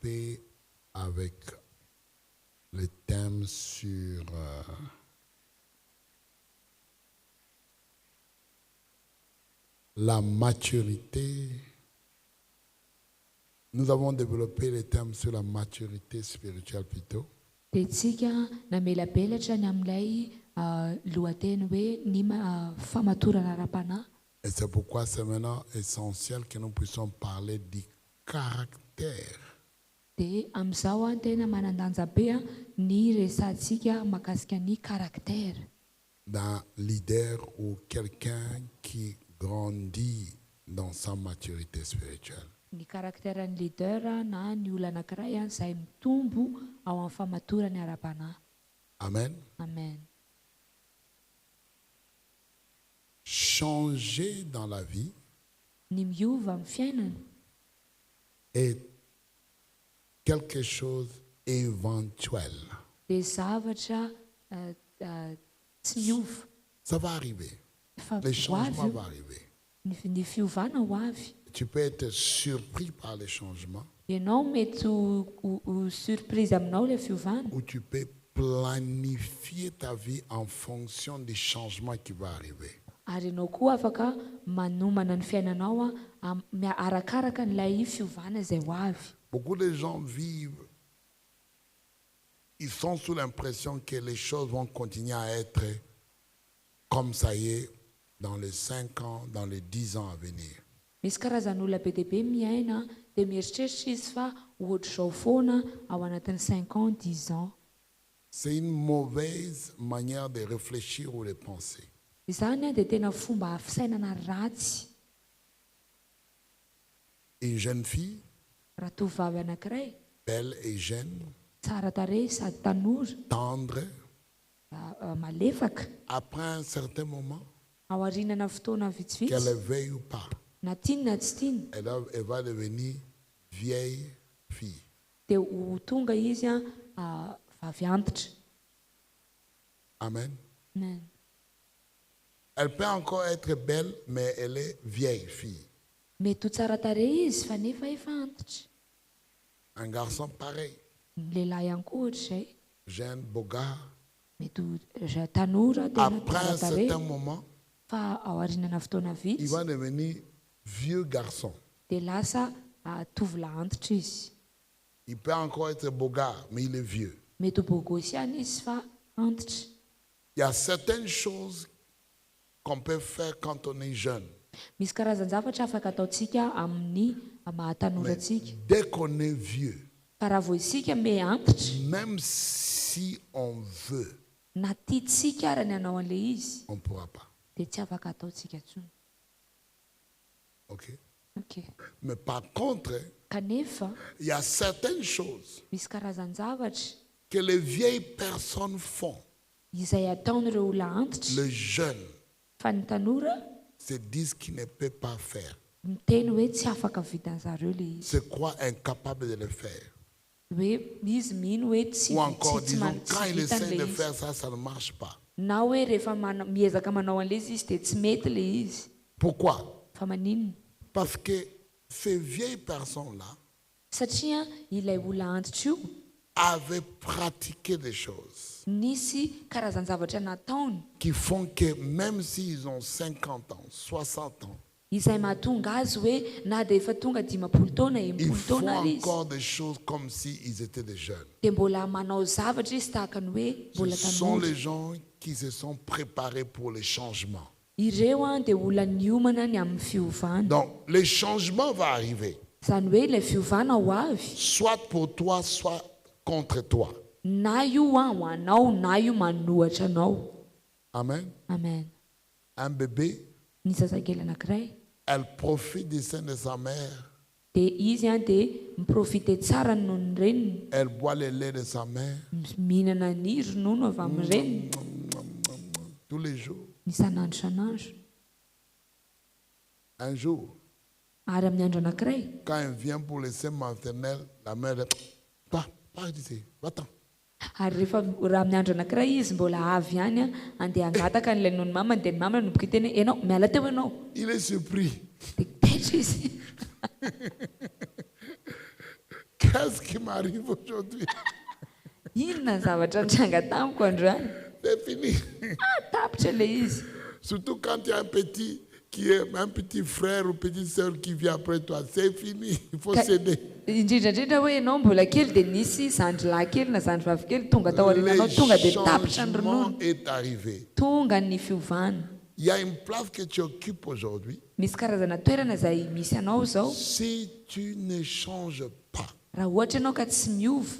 développer avec le thème sur la maturité. Nous avons développé le thème sur la maturité spirituelle plutôt. Dia tsika namelabelatra ny amin'ilay lohateny hoe ny famatorana ara-panahy. Et c'est pourquoi c'est maintenant essentiel que nous puissions parler du caractère. Dia amin'izao tena manandanja be ny resantsika mahakasika ny caractère. D'un leader ou quelqu'un qui grandit dans sa maturité spirituelle. Ny caractère-ny leader na ny olona anankiray izay mitombo ao amin'ny famatorany ara-panahy. Amen. Amen. Changer dans la vie Ny miova amin'ny fiainana est quelque chose éventuel. dia zavatra tsy miova. Ça va arriver. Fa Les ho changements avy vont arriver. ny fiovana ho avy. Tu peux être surpris par les changements Ianao mety ho surprise aminao ilay fiovana, ou tu peux planifier ta vie en fonction des changements qui vont arriver. ary ianao koa afaka manomana ny fiainanao arakaraka n'ilay fiovana izay ho avy. Beaucoup de gens vivent, ils sont sous l'impression que les choses vont continuer à être comme ça y est dans les 5 ans, dans les 10 ans à venir. Misy karazan'olona be dia be miaina dia mieritreritra izy fa ohatr'izao foana ao anatin'ny 5 ans, 10 ans. C'est une mauvaise manière de réfléchir ou de penser. Izany dia tena fomba fisainana ratsy. Une jeune fille, Raha tovovavy anankiray belle et jeune, tsara tarehy sady tanora, tendre, malefaka, après un certain moment, ao aorianana fotoana qu'elle vitsivitsy, le veuille ou pas, na tiany na tsy tiany, elle va devenir vieille fille. dia ho tonga izy vavy antitra. Amen. Amen. Elle peut encore être belle, mais elle est vieille fille. Mety ho tsara tarehy izy fa nefa efa antitra. Un garçon pareil, Ny lehilahy ihany koa ohatr'izay, jeune, beau gars. mety ho tanora tena Après un tsara tarehy, certain moment, fa ao aorianana fotoana il vitsy va devenir vieux garçon. dia lasa tovolahy antitra izy. Il peut encore être beau gars, mais il est vieux. Mety ho bogosy ihany izy fa antitra. Il y a certaines choses qu'on peut faire quand on est jeune. Misy karazan-javatra afaka ataontsika amin'ny mahatanorantsika. Dès qu'on est vieux, Fa raha vao isika me antitra, même si on veut, na tiantsika ary ny hanao an'ilay izy on ne pourra pas. dia tsy afaka ataontsika intsony. OK? Okay. Mais par contre, Kanefa il y a certaines choses misy karazan-javatra que les vieilles personnes font. izay ataon'ireo olona antitra, Les jeunes fa ny tanora se disent qu'ils ne peuvent pas faire. miteny hoe tsy afaka vitan'zareo le izy. Se croient incapables de le faire. Hoe izy mino hoe tsy Ou encore, tsy disons, quand il essaie vitan'le de izy. faire ça, ça ne marche pas. Na hoe rehefa miezaka manao an'le izy dia tsy mety le izy. Pourquoi? Fa maninona? Parce que ces vieilles personnes-là Satria ilay olona antitra io avaient pratiqué des choses nisy karazan-javatra nataony qui font que même s'ils ont 50 ans, 60 ans, izay mahatonga azy hoe na dia efa tonga 50 taona, ils 80 font taona ary izy encore des choses comme s'ils étaient des jeunes. dia mbola manao zavatra izy tahaka ny hoe mbola Ce sont tanora. les gens qui se sont préparés pour les changements. Ireo dia olona niomana ny amin'ny fiovana. Donc, les changements vont arriver, Izany hoe ilay fiovana ho avy, soit pour toi, soit contre toi. na io ho anao na io manohatra anao. Amen. Amen. Un bébé, Ny zazakely anankiray elle profite du sein de sa mère, dia izy dia miprofite tsara noho ny reniny, elle boit le lait de sa mère mihinana ny ronono avy amin'ny reniny tous les jours. isan'andro isan'andro. Un jour, Ary amin'ny andro anankiray quand elle vient pour le sein maternel, la mère dit, pas d'ici, va-t'en. ary rehefa raha amin'ny andro anankiray izy mbola avy ihany andeha angataka n'ilay nono mamany dia ny mamany nomboka iteny hoe enao miala teo ianao, Il est surpris. dia petra izy. Qu'est-ce qui m'arrive aujourd'hui? Inona ny zavatra nitranga tamiko androany? C'est fini. Tapitra le izy. Surtout quand il y a un petit un petit frère ou petite sœur qui vient après toi. C'est fini. Il faut céder. Indrindrandrindra hoe ianao mbola kely dia nisy zandrilahy kely na zandrivavy kely tonga tao aoriananao tonga Le dia tapitra ny ronono. changement est arrivé. Tonga ny fiovana. Il y a une place que tu occupes aujourd'hui. Misy karazana toerana izay misy anao zao. Si tu ne changes pas, Raha ohatra ianao ka tsy miova,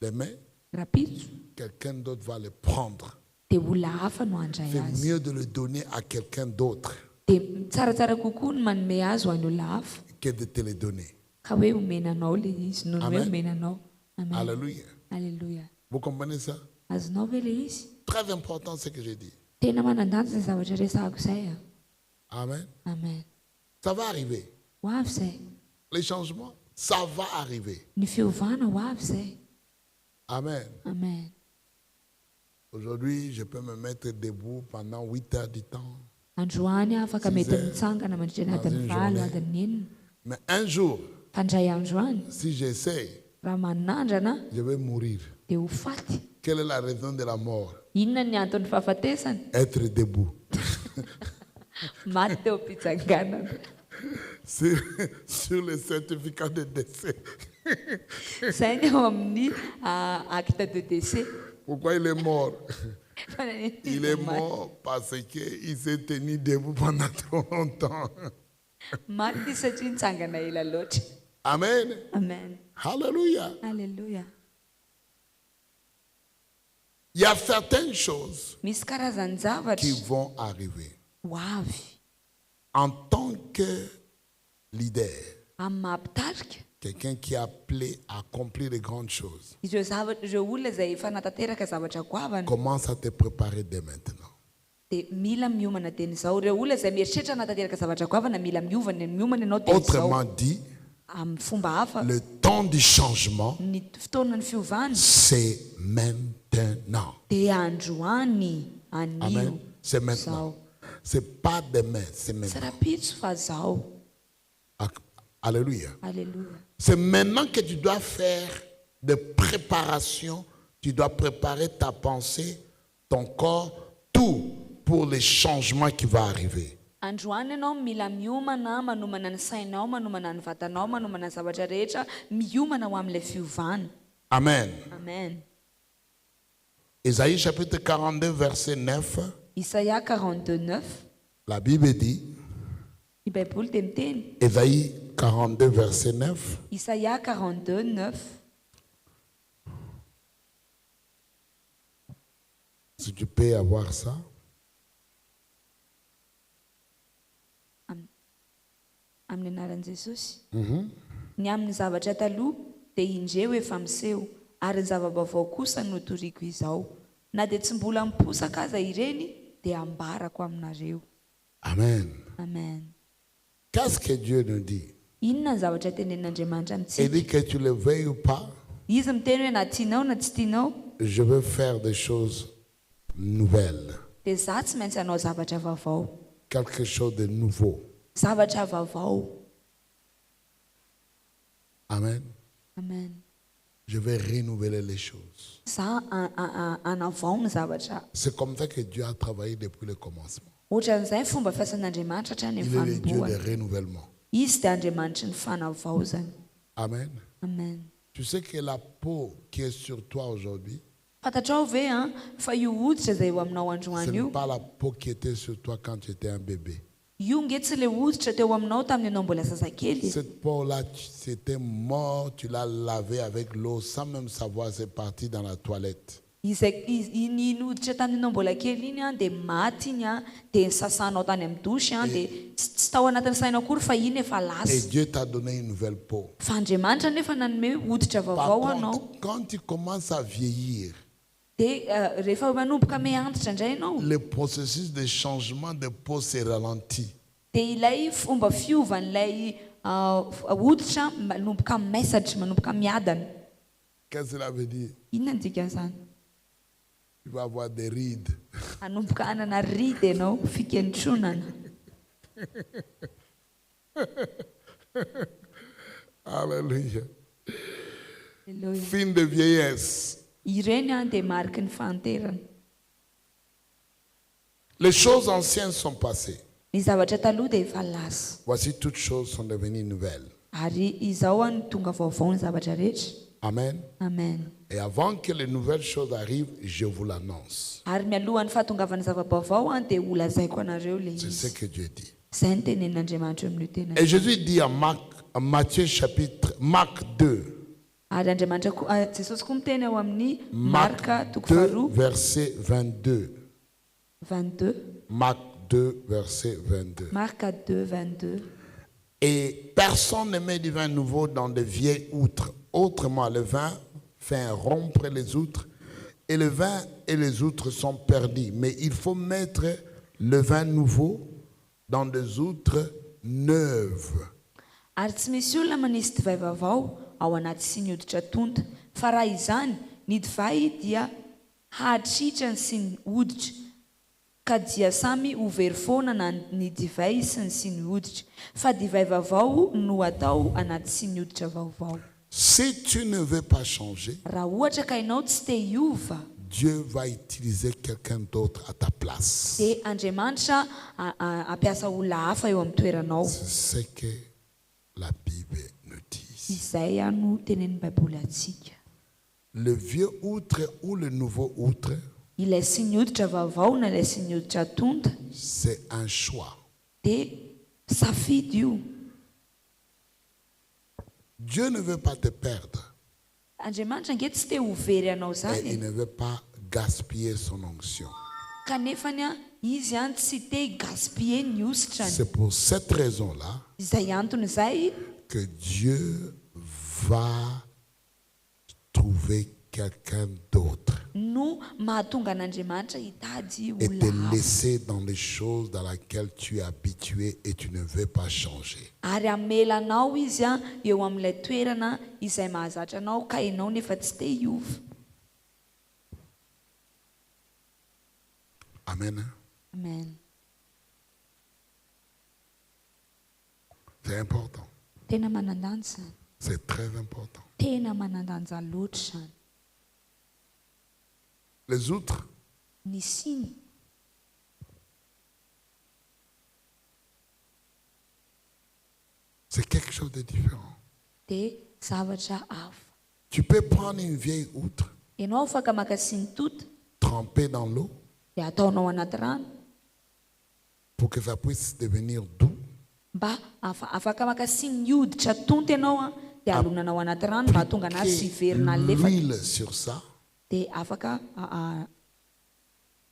demain, rapitso, quelqu'un d'autre va le prendre. dia olona hafa no handray C'est azy. mieux de le donner à quelqu'un d'autre Dia tsaratsara kokoa ny manome azy ho an'ny olona hafa que de te le donner. ka hoe omenanao le izy noho ny hoe Amen. omenanao. Amen. Alléluia. Alleluia. Vous comprenez ça? Azonao ve le izy? Très important ce que j'ai dit. Tena manandanja izay zavatra resahako izay a. Amen. Amen. Ça va arriver. Ho avy izay. Les changements, ça va arriver. Ny fiovana ho avy izay. Amen. Amen. Aujourd'hui, je peux me mettre debout pendant 8 heures du temps. Androany afaka Six mety heures. mitsangana mandritra ny Dans adiny une valo, journée. adiny enina. Mais un jour, Fa ndray androany, si j'essaie, raha manandrana je vais mourir. dia ho faty. Quelle est la raison de la mort? Inona ny antony fahafatesany? Être debout. Maty teo am-pitsanganana. Sur le certificat de décès. Izay ny eo amin'ny acte de décès. Pourquoi il est mort? Fa nanino Il est mort parce qu'il s'est tenu debout pendant trop longtemps. maty satria nitsangana ela loatra. Amen. Amen. Alléluia. Alléluia. Il y a certaines choses Misy karazany zavatra qui vont arriver. ho avy En tant que leader, amin'ny mahampitarika quelqu'un qui est appelé à accomplir de grandes choses, ireo olona izay efa natateraka zavatra goavana commence à te préparer dès maintenant. dia mila miomana ten'izao. Ireo olona izay mieritreritra natateraka zavatra goavana mila miomana ianao ten'izao. Autrement dit, Amin'ny fomba hafa, le temps du changement, ny fotoana ny fiovana c'est maintenant. dia androany Amen. anio C'est maintenant. C'est pas demain, c'est tsy maintenant. rapitso fa zao. Alléluia. Alléluia. C'est maintenant que tu dois faire des préparations. Tu dois préparer ta pensée, ton corps, tout pour les changements qui vont arriver. Androany ianao mila miomana manomana ny sainao, manomana ny vatanao, manomana ny zavatra rehetra, miomana ho amin'ilay fiovana. Amen. Amen. Ésaïe chapitre 42, verset 9. Isaia 42:9. La Bible dit, Ny Baiboly dia miteny. Ésaïe 42, verset 9. Isaia 42:9. Si tu peux avoir ça. Amin'ny anaran'i Jesosy. Mhm. Ny amin'ny zavatra taloha dia indreo efa miseho, ary ny zava-baovao kosa no toriko izao. Na dia tsy mbola miposaka aza ireny dia ambarako aminareo. Amen. Amen. Qu'est-ce que Dieu nous dit? Inona ny zavatra tenenin'Andriamanitra Il amintsika? dit que tu le veuilles ou pas, Izy miteny hoe na tianao na tsy tianao je veux faire des choses nouvelles. dia za tsy maintsy hanao zavatra vaovao. Quelque chose de nouveau. Zavatra vaovao. Amen. Amen. Je vais renouveler les choses. Za hanavao ny zavatra. C'est comme ça que Dieu a travaillé depuis le commencement. Ohatran'izay fomba fiasan'Andriamanitra hatrany Il est le Dieu de fanombohana. renouvellement. Izy dia Andriamanitra ny fanavao zany. Amen. Amen. Tu sais que la peau qui est sur toi aujourd'hui, Fantatrao ve fa io hoditra izay eo aminao ce androany n'est io, pas la peau qui était sur toi quand tu étais un bébé. io nge tsy le hoditra teo aminao tamin'ny ianao mbola zazakely. Cette peau-là, c'était mort, tu l'as lavé avec l'eau sans même savoir, c'est parti dans la toilette. Iny hoditra tamin'ny ianao mbola kely iny dia maty iny dia sasanao tany amin'ny dosy dia tsy tao anatin'ny sainao akory fa iny efa Et lasa. Dieu t'a donné une nouvelle peau. Fa Andriamanitra nefa nanome hoditra Par vaovao anao. contre, quand tu commences à vieillir, Dia rehefa manomboka miantitra indray ianao le processus de changement de peau se ralentit. dia ilay fomba fiovan'ilay hoditra manomboka maisatra, manomboka miadana. Qu'est-ce que cela veut dire? Inona ny dikan'izany? Tu vas avoir des rides. Hanomboka hanana ridy ianao, fikentronana. Alléluia. Alleluia. fin de vieillesse. Ireny dia mariky ny fahanterana. Les choses anciennes sont passées. Ny zavatra taloha dia efa lasa. Voici toutes choses sont devenues nouvelles. Ary izao ny tonga vaovao ny zavatra rehetra. Amen. Amen. Et avant que les nouvelles choses arrivent, je vous l'annonce. Ary mialohan'ny fahatongavan'ny zava-baovao dia holazaiko anareo le C'est ce izy. que Dieu dit. Izay ny tenenin'Andriamanitra eo amin'io tena. Et Jésus dit à Matthieu chapitre, Marc 2, Ary Andriamanitra Jesosy koa miteny ao amin'ny Marc Marka toko 2, faharoa verset 22. 22. Marc 2, verset 22. Marka 2, 22. Et personne ne met du vin nouveau dans de vieilles outres. Autrement, le vin fait rompre les outres, et le vin et les outres sont perdus. Mais il faut mettre le vin nouveau dans des outres neuves. Ary tsy misy olona manisy divay vaovao ao anaty sy ny hoditra tonta, fa raha izany ny divay dia hahatritrany sy ny hoditra, ka dia samy ho very foana na ny divay sy ny hoditra, fa divay vaovao no atao anaty sy ny hoditra vaovao. Si tu ne veux pas changer, Raha ohatra ka ianao tsy te hiova, Dieu va utiliser quelqu'un d'autre à ta place. dia Andriamanitra ampiasa olona hafa eo amin'ny toeranao. C'est ce que la Bible nous dit. Izay no tenenin'ny Baiboly antsika. Le vieux outre ou le nouveau outre, Ilay sy ny hoditra vaovao na ilay sy ny hoditra tonta c'est un choix. dia safidy io. Dieu ne veut pas te perdre Andriamanitra ange tsy te ho very anao et zany, il ne veut pas gaspiller son onction. kanefany izy tsy te gaspiller ny ositrany. C'est pour cette raison-là Izay antony izay que Dieu va trouver quelqu'un d'autre no mahatonga an'Andriamanitra hitady et te olona hafa. laisser dans les choses dans lesquelles tu es habitué et tu ne veux pas changer. Ary amela anao izy eo amin'ilay toerana izay mahazatra anao ka ianao nefa tsy te hiova. Amen. Amen. C'est important. Tena manandanja zany. C'est très important. Tena manandanja loatra zany. Les outres, Ny siny c'est quelque chose de différent. dia zavatra hafa. Tu peux prendre une vieille outre, Ianao afaka maka siny tota tremper dans l'eau dia ataonao anaty rano pour que ça puisse devenir doux. mba afaka maka siny hoditra tonta ianao dia alonanao anaty rano mba hatonga anazy sy hiverina alefa, L'huile sur ça, dia afaka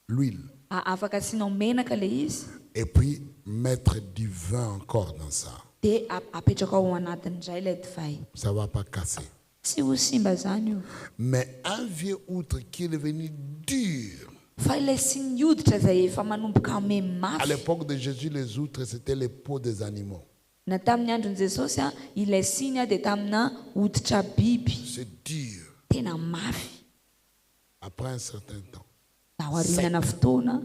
l'huile. afaka asianao menaka le izy Et puis mettre du vin encore dans ça. dia apetraka ao anatin'izay ilay divay. Ça ne va pas casser. Tsy ho simba zany io. Mais un vieux outre qui est devenu dur. Fa ilay siny hoditra izay efa manomboka À memafy. l'époque de Jésus, les outres, c'était les peaux des animaux. Na tamin'ny andron'i Jesosy ilay siny dia tamina hoditra biby. C'est dur. Tena mafy. Après un certain temps. Ao aorianana fotoana,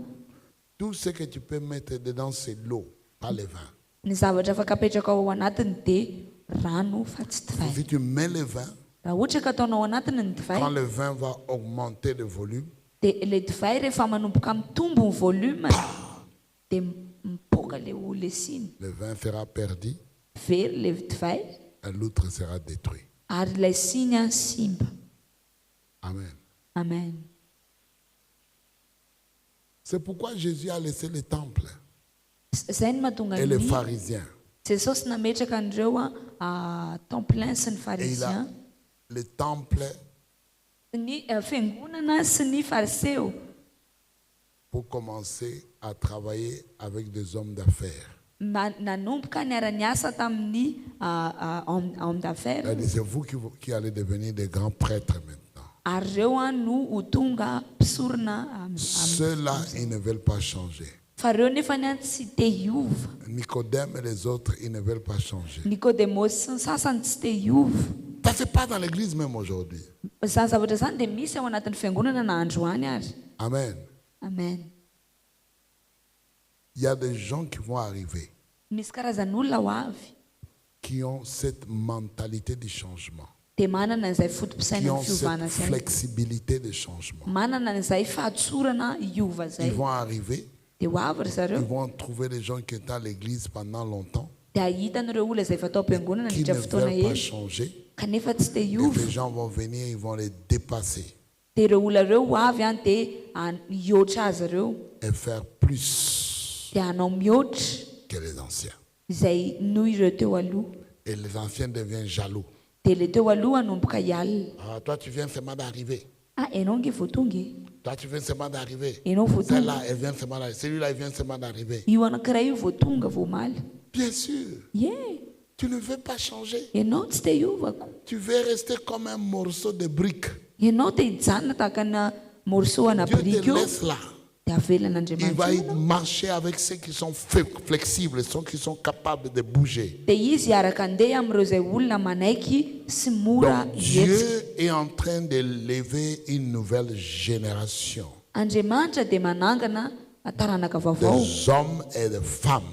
Tout ce que tu peux mettre dedans, c'est l'eau, pas le vin. ny zavatra afaka apetraka ao anatiny dia rano fa tsy divay. Si tu mets le vin, Raha ohatra ka ataonao anatiny ny divay, quand le vin va augmenter de volume, dia ilay divay rehefa manomboka mitombo ny volume dia mipoaka le siny. le vin sera perdu Very ilay divay et l'outre sera détruit. ary ilay siny simba. Amen. Amen. C'est pourquoi Jésus a laissé le temple Izay no mahatonga et les ny pharisiens. Jesosy nametraka an'ireo templin sy ny Et il a pharisien, le temple ny fiangonana sy ny fariseo pour commencer à travailler avec des hommes d'affaires. nanomboka niara-niasa tamin'ny homme d'affaires, C'est-à-dire, c'est vous qui allez devenir des grands prêtres maintenant. ary ireo no ho tonga mpisorona Ceux-là, ils ne veulent pas changer. fa ireo nefa ny tsy te hiova. Nicodème et les autres, ils ne veulent pas changer. Nikodemosy sy ny sasany tsy te hiova. Ça se passe dans l'église même aujourd'hui. Zany zavatra zany dia misy ao anatin'ny fiangonana na androany ary. Amen. Amen. Il y a des gens qui vont arriver, Misy karazan'olona ho avy qui ont cette mentalité du changement. dia manana an'izay fotom-pisaina qui ny ont fiovana cette zay. flexibilité de changement. Manana an'izay fahatsorana hiova Ils zay. vont arriver, Dia ho avy ry ils zareo vont trouver des gens qui étaient à l'église pendant longtemps, dia ahitan'ireo olona izay efa tao am-piangonana qui ne nandritra fotoana veulent pas ely changer. kanefa tsy te Et hiova. les gens vont venir, ils vont les dépasser Dia ireo olona ireo ho avy dia hihoatra azy ireo et faire plus dia hanao mihoatra que les anciens. izay noho ireo teo aloha. Et les anciens deviennent jaloux. Dia le teo aloha hanomboka hialina. Ah, toi, tu viens seulement d'arriver. Ah, ianao nge vao tonga e. Toi, tu viens seulement d'arriver. Ianao vao tonga. Celle-là, elle vient seulement d'arriver. Celui-là, il vient seulement d'arriver. Io anankiray io vao tonga vao maly. Bien sûr, Ie, tu ne veux pas changer. ianao tsy te hiovako. Tu veux rester comme un morceau de brique. Ianao te hijanona tahaka na morceau ana Dieu te brique io laisse là. dia Il avelan'Andriamanitra va ianao. marcher avec ceux qui sont flexibles, ceux qui sont capables de bouger. Dia izy hiaraka andeha amin'ireo izay olona manaiky sy mora Donc hetsika. Dieu est en train de lever une nouvelle génération Andriamanitra dia manangana taranaka vaovao des hommes et des femmes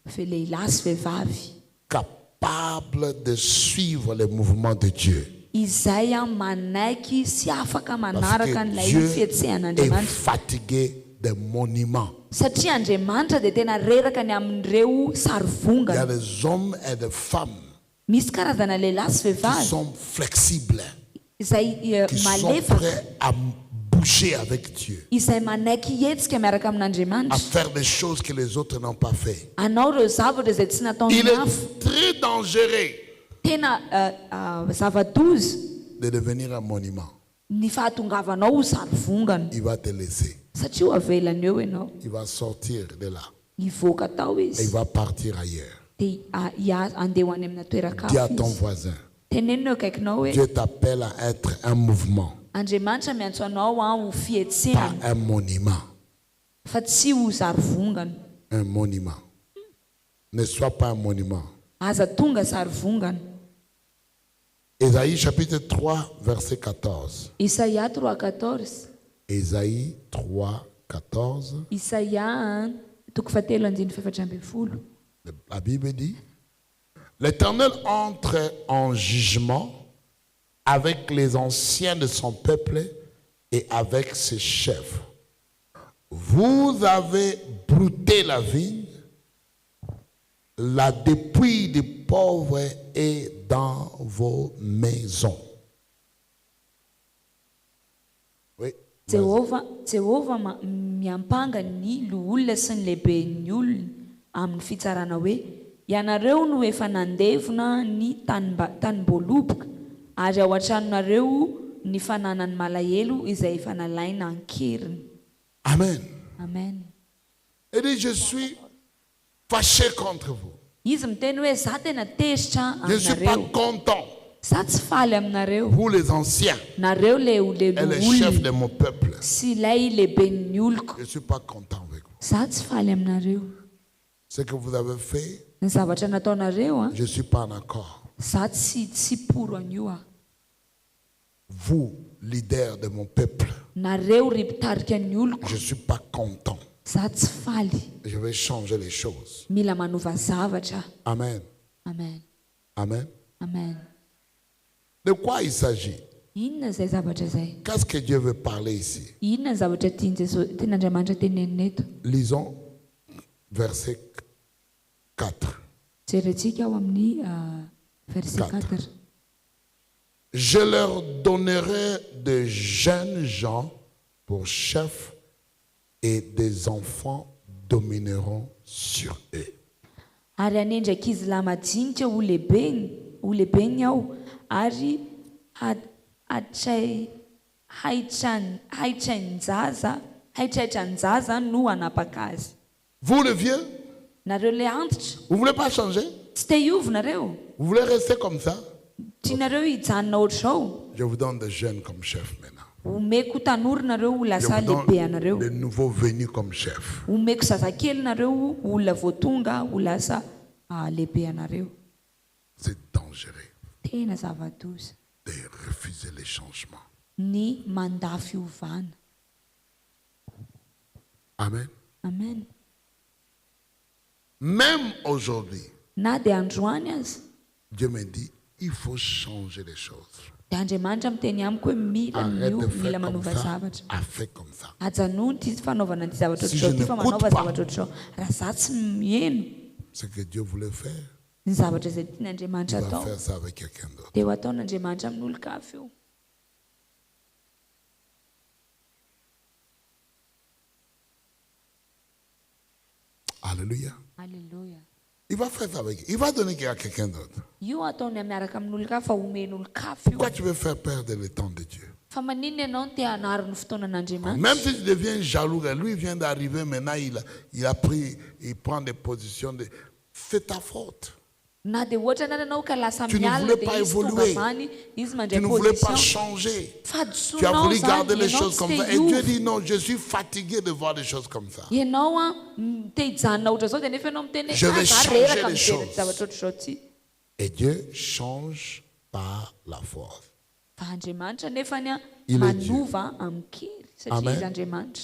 fe lehilahy sy vehivavy capables de suivre les mouvements de Dieu. izay manaiky sy afaka Parce manaraka que n'ilay Dieu est fihetsehan'Andriamanitra. fatigué des monuments. Satria Andriamanitra dia tena reraka ny amin'ireo sary Il y a vongana. des hommes et des femmes Misy karazana lehilahy sy qui vehivavy sont flexibles, izay qui sont malefaka, prêts à bouger avec Dieu, izay manaiky hetsika miaraka à amin'Andriamanitra, faire des choses que les autres n'ont pas fait. hanao ireo zavatra izay tsy nataony Il hafa. est très dangereux Tena zava-doza de devenir un monument. ny fahatongavanao ho sary vongana Il va te laisser. satria ho avelany eo ianao. Il va sortir de là Hivoaka tao et il izy va partir ailleurs. dia andeha ho any amina Dis à toeran-kafa ton izy. voisin, Tenenina eo akaikinao hoe Dieu t'appelle à être un mouvement, Andriamanitra miantso anao ho pas fihetsehana un monument. fa tsy ho sary vongana. Un monument. Ne sois pas un monument. Aza tonga sary vongana. Ésaïe chapitre 3, verset 14. Isaia 3:14. Ésaïe 3, 14. Isaia 3:14. La Bible dit, l'Éternel entre en jugement avec les anciens de son peuple et avec ses chefs. Vous avez brouté la vigne, la dépouille des pauvres est dans vos maisons. Oui. Jehova miampanga ny loholona sy ny lehiben'ny olona amin'ny fitsarana hoe ianareo no efa nandevona ny tanim-boaloboka ary ao an-tranonareo ny fananany malahelo izay efa nalaina ankeriny. Amen. Amen. Il dit, je suis fâché contre vous. Izy miteny hoe za tena tezitra Je ne suis pas aminareo, content. za tsy faly aminareo, Vous les anciens nareo le et les chefs de olona mon peuple. sy ilay lehiben'ny oloko, Je ne suis pas content avec vous. za tsy faly aminareo. Ce que vous avez fait, Ny zavatra nataonareo je ne suis pas en accord. za tsy poro an'io a. Vous, leader de mon peuple, Nareo ry mpitarika ny oloko, je ne suis pas content. za tsy faly, Je vais changer les choses. mila manova zavatra. Amen. Amen. Amen. Amen. De quoi il s'agit? Inona zay zavatra zay? Qu'est-ce que Dieu veut parler ici? Inona ny zavatra tian'Andriamanitra tenenina eto? Lisons verset 4. Jerentsika ao amin'ny verset 4. Je leur donnerai de jeunes gens pour chefs et des enfants domineront sur eux. Ary anendraka izy lahy madinika ho lehibeny aho ary haitrahitrany zaza no hanapaka azy. Vous le vieux, Nareo le antitra, vous ne voulez pas changer? tsy te hiova nareo? Vous voulez rester comme ça? Tianareo hijanona ohatr'izao? Je vous donne des jeunes comme chefs maintenant. Omeko tanora nareo ho Je lasa vous donne lehibe anareo. des nouveaux venus comme chefs. Omeko zazakely nareo olona voatonga ho lasa lehibe anareo. C'est dangereux Tena zava-doza de refuser les changements. ny mandafy ovana. Amen. Amen. Même aujourd'hui, Na dia androany azy Dieu me dit, il faut changer les choses. Dia Andriamanitra miteny amiko hoe mila Arrête de mio, faire mila comme manova ça, zavatra. à faire comme ça. Ajanono ity fanaovana ity zavatra Si ohatr'izao je ty fa n'écoute manaova pas zavatra ohatr'izao. Raha za tsy mieno Ce que Dieu voulait faire, ny zavatra izay il tian'Andriamanitra va atao, faire ça avec quelqu'un d'autre. dia ho ataon'Andriamanitra amin'olon-kafa io. Alléluia. Halleluja. Il va faire ça avec. Il va donner à quelqu'un d'autre. Io ataony miaraka amin'olon-kafa omen'olon-kafa io. Pourquoi tu veux faire perdre le temps de Dieu? Fa maninona ianao no te hanary ny fotoanan'Andriamanitra? Même si tu deviens jaloux, lui vient d'arriver maintenant, il prend des positions de. C'est ta faute. Na dia ohatra na anao ka lasa Tu ne miala voulais dia pas izy tonga évoluer. avany, izy Tu mandray ne voulais pas position. changer. Tu as Fadisoanao voulu garder zany, les ianao choses tsy comme te ça. Et Dieu hiova. dit non, je suis fatigué de voir des choses comme ça. Ianao a te hijanona ohatr'izao dia nefa ianao miteny Je vais za changer reraka les mijery choses. ny zavatra ohatr'izao ty. Et Dieu change par la force. Fa Andriamanitra nefany a Il est manova amin'ny kely satria Amen. izy Andriamanitra.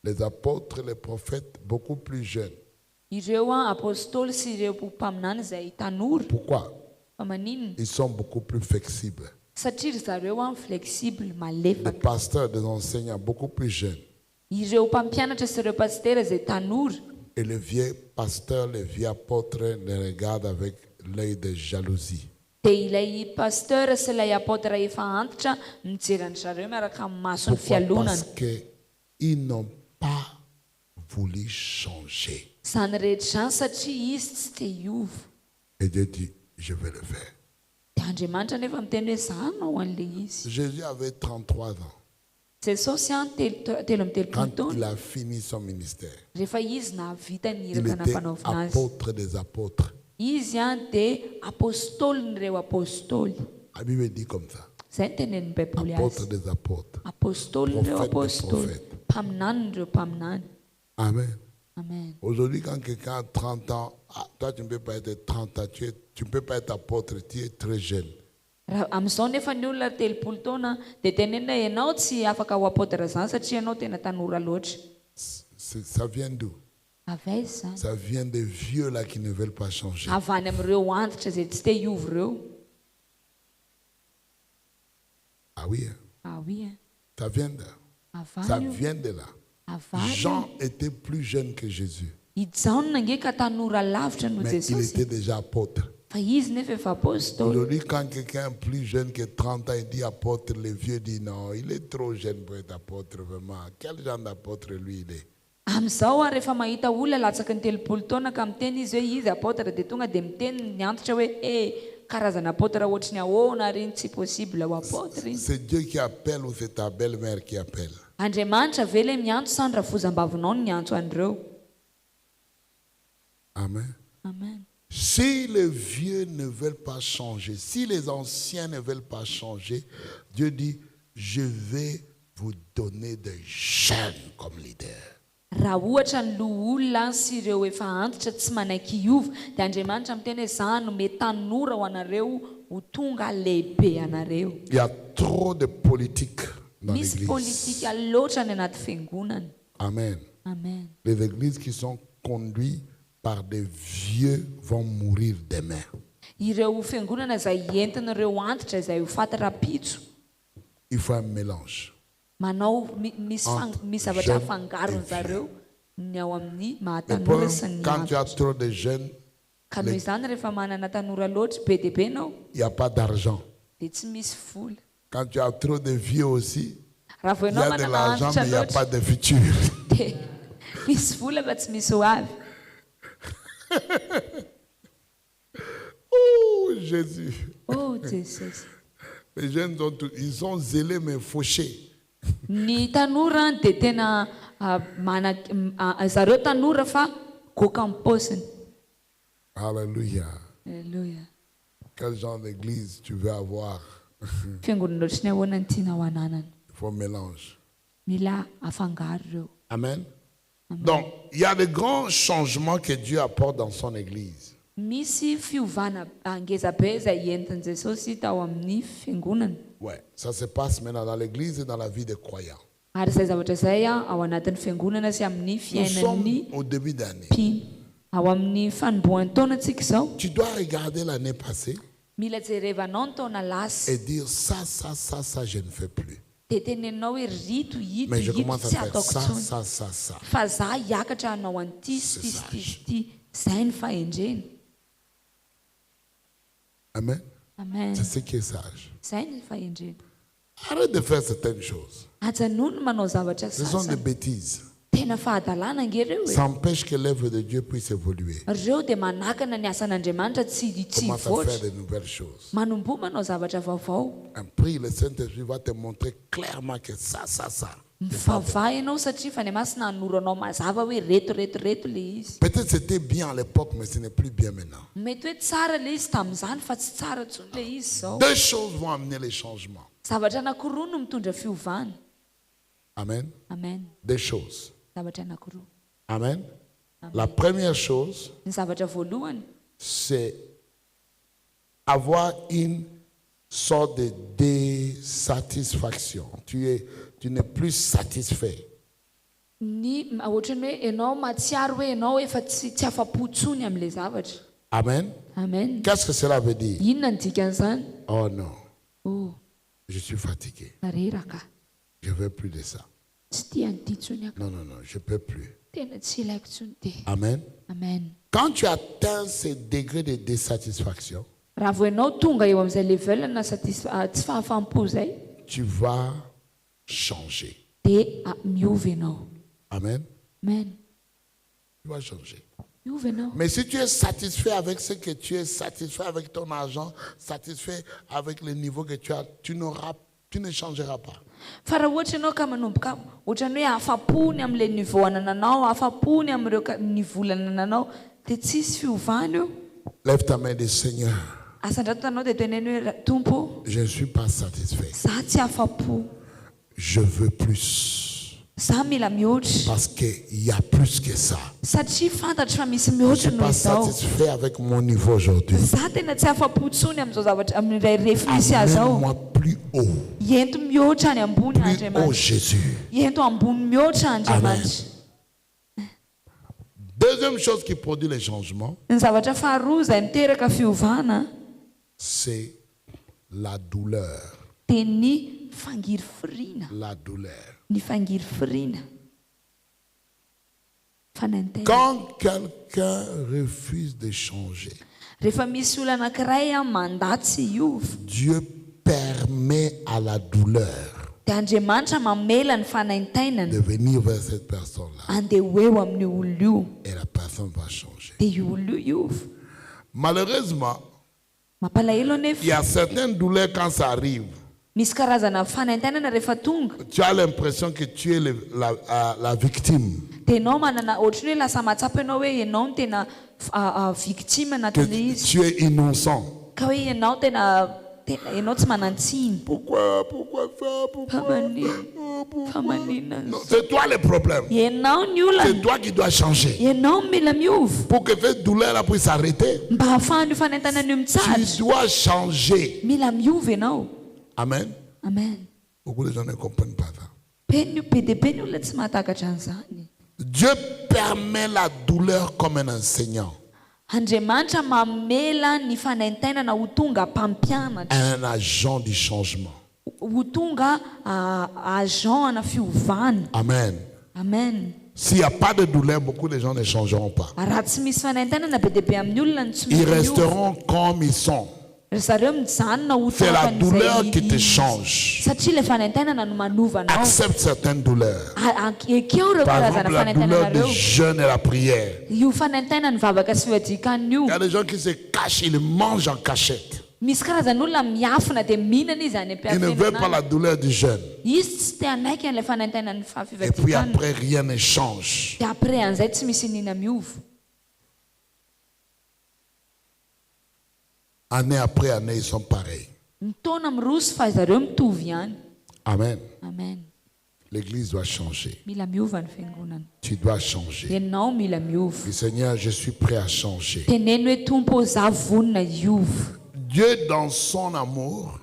Les apôtres, les prophètes, beaucoup plus jeunes. Ireo a apôstôly sy ireo mpaminany izay tanora. Pourquoi? Fa maninona? Ils sont beaucoup plus flexibles. Satria ry zareo a flexible Les malefaka. pasteurs, les enseignants, beaucoup plus jeunes. Ireo mpampianatra sy ireo pastera izay tanora. Et les vieux pasteurs, les vieux apôtres les regardent avec l'œil de jalousie. Dia ilay pasteur sy ilay apôtra efa antitra mijery an zareo miaraka amin'ny masony Pourquoi? fialonana. Parce qu'ils n'ont pas voulu changer. Izany rehetra izany satria izy tsy te hiova. Et Dieu dit, je vais le faire. Dia Andriamanitra nefa miteny hoe za anao an'ilay izy. Jésus avait 33 ans Jesosy a telo amby quand telopolo taona il a fini son ministère. rehefa izy nahavita Il niraka était nampanaovina azy. apôtre des apôtres. Izy a dia apôstôlyn'ireo apôstôly. La Bible dit comme ça. Izay ny tenenin'ny baiboly Apôtre azy. des apôtres. Apôstôlyn'ireo Prophète des apôstôly. prophètes. Mpaminan'ireo mpaminany. Amen. Amen. Aujourd'hui, quand quelqu'un a 30 ans, toi tu ne peux pas être 30 ans, tu ne peux pas être apôtre, tu es très jeune. Raha amin'izao nefa ny olona telopolo taona dia tenenina ianao tsy afaka ho apôtra izany satria ianao tena tanora loatra. Ça vient d'où? Avy aiza izany? Ça vient des vieux là qui ne veulent pas changer. Avy any amin'ireo antitra izay tsy te hiova ireo. Ah oui, hein? Ah oui, hein. Ça vient de, Avy ça any io. vient de là. Avy any io. Jean était plus jeune que Jésus, I Jaona nge tanora lavitra noho mais il Jesosy. était déjà apôtre. Fa izy nefa efa apôstôly. Aujourd'hui, quand quelqu'un est plus jeune que 30 ans, il dit apôtre, les vieux disent non, il est trop jeune pour être apôtre, vraiment. Quel genre d'apôtre lui il est? Amin'izao a rehefa mahita olona latsaky ny telopolo taona ka miteny izy hoe izy apôtra dia tonga dia miteny ny antitra hoe karazana apôtra ohatry ny ahoana reny tsy possible ho apôtra iny. C'est Dieu qui appelle ou c'est ta belle-mère qui appelle? Andriamanitra ve ilay miantso sa ny ravozam-bavinao no miantso an'ireo? Amen. Amen. Si les vieux ne veulent pas changer, si les anciens ne veulent pas changer, Dieu dit, je vais vous donner des jeunes comme leaders. Raha ohatra ny loha olona sy ireo efa antitra tsy manaiky hiova dia Andriamanitra miteny hoe za nome tanora ho anareo ho tonga lehibe anareo. Il y a trop de politique dans Misy l'église. politika loatra ny anaty fiangonana. Amen. Amen. Les églises qui sont conduites par des vieux vont mourir demain. Ireo fiangonana izay entin'ireo antitra izay ho fatarapitso. Il faut un mélange. Manao misy zavatra jeune hafangarony et zareo ny ao amin'ny Le mahatanora problème, sy ny quand tu as antitra. trop de jeunes, Ka noho izany rehefa manana tanora loatra be dia be ianao il n'y a pas d'argent. dia tsy misy vola. Quand tu as trop de vieux aussi, Raha vao il y ianao a de manana l'argent, antitra mais il n'y a loatra pas de futur. dia misy vola fa tsy misy ho avy. Oh, Jésus. Oh Jesosy. Les jeunes ils sont zélés mais fauchés. Ny tanora dia tena zareo tanora fa goka amin'ny paosiny. Alléluia. Alleluia. Quel genre d'église tu veux avoir? Fiangonana ohatrany ahoana ny tiana ho ananana. Il faut un mélange. Mila afangaro ireo. Amen. Donc, il y a de grands changements que Dieu apporte dans son église. Misy fiovana ngeza be izay entin'i Jesosy tao amin'ny fiangonana. Ouais, ça se passe maintenant dans l'église et dans la vie des croyants. Ary izay zavatra izay ao anatin'ny fiangonana sy amin'ny Nous sommes fiainan'ny au début d'année. mpino. Ao amin'ny fanombohan'ny taona antsika izao Tu dois regarder l'année passée. Mila jerevanao ny taona lasa. et dire ça, je ne fais plus. Dia tenenao hoe rito Mais je hito commence à tsy faire ataoko ça, tsony. ça. Fa za hiakatra hanao an'ity sy ty sy ty sy ty. Zay ny fahendrena. Amen. Amen. C'est ce qui est sage. Zay ny fahendrena. Arrête de faire certaines choses. Ajanony manao zavatra Ce sont des sasany. bêtises. Tena fahadalàna ngereo e. Ça empêche que l'œuvre de Dieu puisse évoluer. Reo dia manakana ny asan'Andriamanitra tsy Commence à faire voatra. de nouvelles choses. Manombo manao zavatra vaovao. Un prix, le Saint-Esprit va te montrer clairement que ça. Mivavaha ianao satria fa ny masina hanoro anao mazava hoe reto le izy. Peut-être c'était bien à l'époque, mais ce n'est plus bien maintenant. Mety hoe tsara le izy tamin'izany fa tsy tsara ntsony le izy zao. Deux choses vont amener les changements. Zavatra anankiroa no mitondra fiovana. Amen. Amen. Deux choses. Zavatra anankiroa. Amen. La première chose, Ny zavatra voalohany c'est avoir une sorte de désatisfaction. Tu n'es plus satisfait. ny ohatrany hoe ianao matsiaro hoe ianao efa tsy afa-po ntsony amin'ilay zavatra. Amen. Amen. Qu'est-ce que cela veut dire? Inona ny dikan'izany? Oh non, Oh, je suis fatigué. mareraka. Je ne veux plus de ça. Tsy tia an'ity ntsony ako. Non, je ne peux plus. Tena tsy ilaiko ntsony ty. Amen. Amen. Quand tu atteins ce degré de désatisfaction, Raha vo ianao tonga eo amin'izay level na tsy fahafaham-po zay, tu vas changer. dia miova ianao. Amen. Amen. Tu vas changer. Miova ianao. Mais si tu es satisfait avec ce que tu es, satisfait avec ton argent, satisfait avec le niveau que tu as, tu ne changeras pas. Fa raha ohatra ianao ka manomboka ohatrany hoe afapony amin'ilay niveau anananao, afapony amin'ireo ny volana ananao, dia tsisy fiovana eo. Lève ta main et dis Seigneur, Asan-dratonanao dia teneny hoe Tompo, je ne suis pas satisfait. za tsy afa-po, Je veux plus. za mila mihoatra. Parce qu'il y a plus que ça. Satria fantatro fa misy Je ne mihoatra suis noho pas izao. satisfait avec mon niveau aujourd'hui. Za tena tsy afa-po ntsony amin'izao zavatra amin'ilay refi misy azy ao. Amène-moi plus haut. Iento mihoatra any ambony Plus haut, Andriamanitra. Jésus. Iento ambony mihoatra Andriamanitra. Deuxième chose qui produit les changements, Ny zavatra faharoa izay miteraka fiovana c'est la douleur. dia ny fangirifiriana. La douleur. Ny fangirifiriana. Fanantena. Quand quelqu'un refuse de changer, Rehefa misy olona anankiray mandatsy hiova, Dieu permet à la douleur dia Andriamanitra mamela ny fanaintainana de venir vers cette personne-là. andeha eo amin'ny olona io, Et la personne va changer. dia io olona io hiova. Malheureusement, Mampalahelo il y anefa a certaines douleurs quand ça arrive. misy karazana fanaintainana rehefa tonga, Tu as l'impression que tu es la victime. dia ianao manana ohatrany hoe lasa mahatsapa ianao hoe ianao no tena victime anatin'ilay Que izy, tu es innocent. ka hoe ianao tena ianao tsy manantsiny. Pourquoi ça? Pourquoi? Fa maninona Non, c'est toi le problème. ianao ny olana, C'est toi qui dois changer. ianao mila miova Pour que cette douleur-là puisse s'arrêter, mba hahafahan'io fanaintainana io tu mitsahatra. dois changer. Mila miova ianao. Amen. Amen. Beaucoup de gens ne comprennent pas ça. Be dia be ny olona tsy mahatakatra an'izany. Dieu permet la douleur comme un enseignant, Andriamanitra mamela ny fanaintainana ho tonga mpampianatra, un agent du changement. ho tonga agent ana fiovana. Amen. Amen. S'il n'y a pas de douleur, beaucoup de gens ne changeront pas. Raha tsy misy fanaintainana be dia be amin'ny olona ny tsy Ils miova. resteront comme ils sont. Zareo mijanona ho C'est la douleur qui te izy. change. Satria le fanaintainana no manovanao. Accepte certaines douleurs. Ekeo reo Par karazana exemple, la douleur fanaintainana du reo. jeûne et la prière. Io fanaintainana ny vavaka sy fiadikan'ny io. Il y a des gens qui se cachent, ils mangent en cachette. Misy karazan'olona miafina dia mihinana izy any Ils ne veulent pas la douleur du jeûne. izy tsy te hanaiky an'ilay fanaintainany Et puis fifadikanana. après, rien ne change. Dia après an'izay tsy misy nina miova. Année après année, ils sont pareils. Mitaona miroso fa zareo mitovy ihany. Amen. Amen. L'église doit changer. Mila miova ny fiangonana. Tu dois changer. Ianao mila miova. Dis, Seigneur, je suis prêt à changer. Teneny hoe Tompo za vonona hiova. Dieu, dans son amour,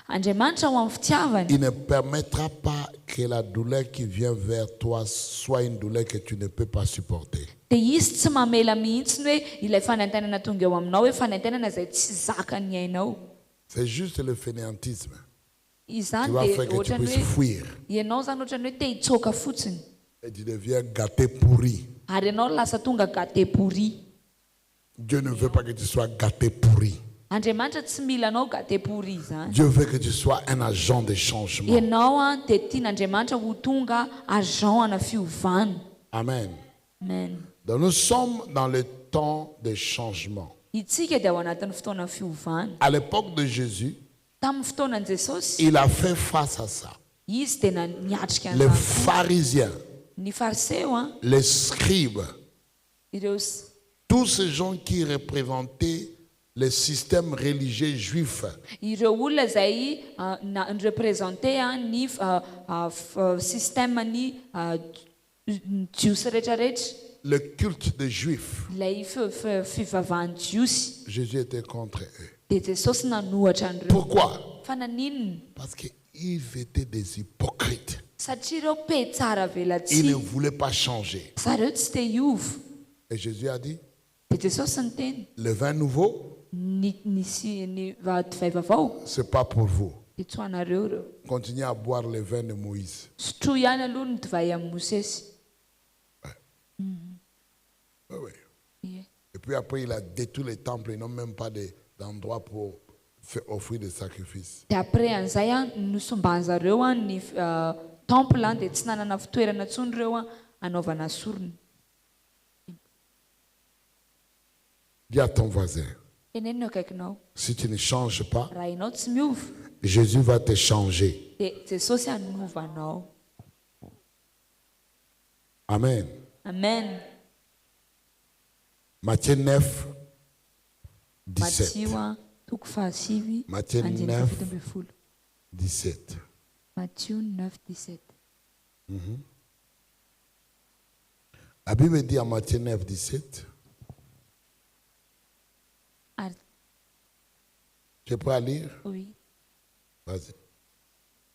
Andriamanitra ho amin'ny fitiavany il ne permettra pas que la douleur qui vient vers toi soit une douleur que tu ne peux pas supporter. dia izy tsy mamela mihitsy hoe ilay fanantenana tonga eo aminao hoe fanantenana izay tsy zakany ainao. C'est juste le fainéantisme. Izany Tu vas dia faire que tu ohatrany puisses hoe fuir. ianao zany ohatrany hoe te hitsoaka fotsiny Et tu deviens gâté pourri. ary ianao lasa tonga gâté pourri. Dieu ne veut pas que tu sois gâté pourri. Andriamanitra tsy mila anao gâté pourri zany. Dieu veut que tu sois un agent de changement. Ianao dia tian'Andriamanitra ho tonga agent ana fiovana. Amen. Amen. Donc nous sommes dans le temps de changement. Itsika dia ao anatin'ny fotoana fiovana. À l'époque de Jésus, Tamin'ny fotoanan' Jesosy il a fait face à ça. izy dia niatrika Les an'izany. pharisiens, Ny fariseo les scribes, ireo tous ces gens qui représentaient le système religieux juif, olona izay représenté ny système-ny jiosy rehetrarehetra, le culte des juifs. ilay fivavahan'ny jiosy Jésus était contre eux. dia Jesosy nanohatra an'ireo. Pourquoi? Fa naninona? Parce qu'ils étaient des hypocrites. Satria ireo pe tsara Ils ne velatsihy, voulaient pas changer. zareo tsy te hiova. Et Jésus a dit, Dia Jesosy niteny le vin nouveau, ny divay vaovao c'est pas pour vous. dia tsy ho anareo ireo. Continuez à boire le vin de Moïse. Sotroa ihany aloha ny divay amin'ny Mosesy. Oui, oui. Ie. Et puis après, il a détruit les temples. Ils n'ont même pas d'endroit pour offrir des sacrifices. Dia après an'izay nosomban zareo ny temple dia tsy nanana fitoerana intsony ireo anaovana sorona. Dis à ton voisin, Tenenina eo akaikinao, si tu ne changes pas, raha ianao tsy miova Jésus va te changer. dia Jesosy hanova anao. Amen. Amen. Matthieu 9, 17. Matthieu toko fahasivy Matthieu andiny 9. fafito ambin'ny folo. 17. Matthieu 9:17. La Bible dit en Matthieu 9, 17. Ary Tu es prêt à lire? oui. Vas-y.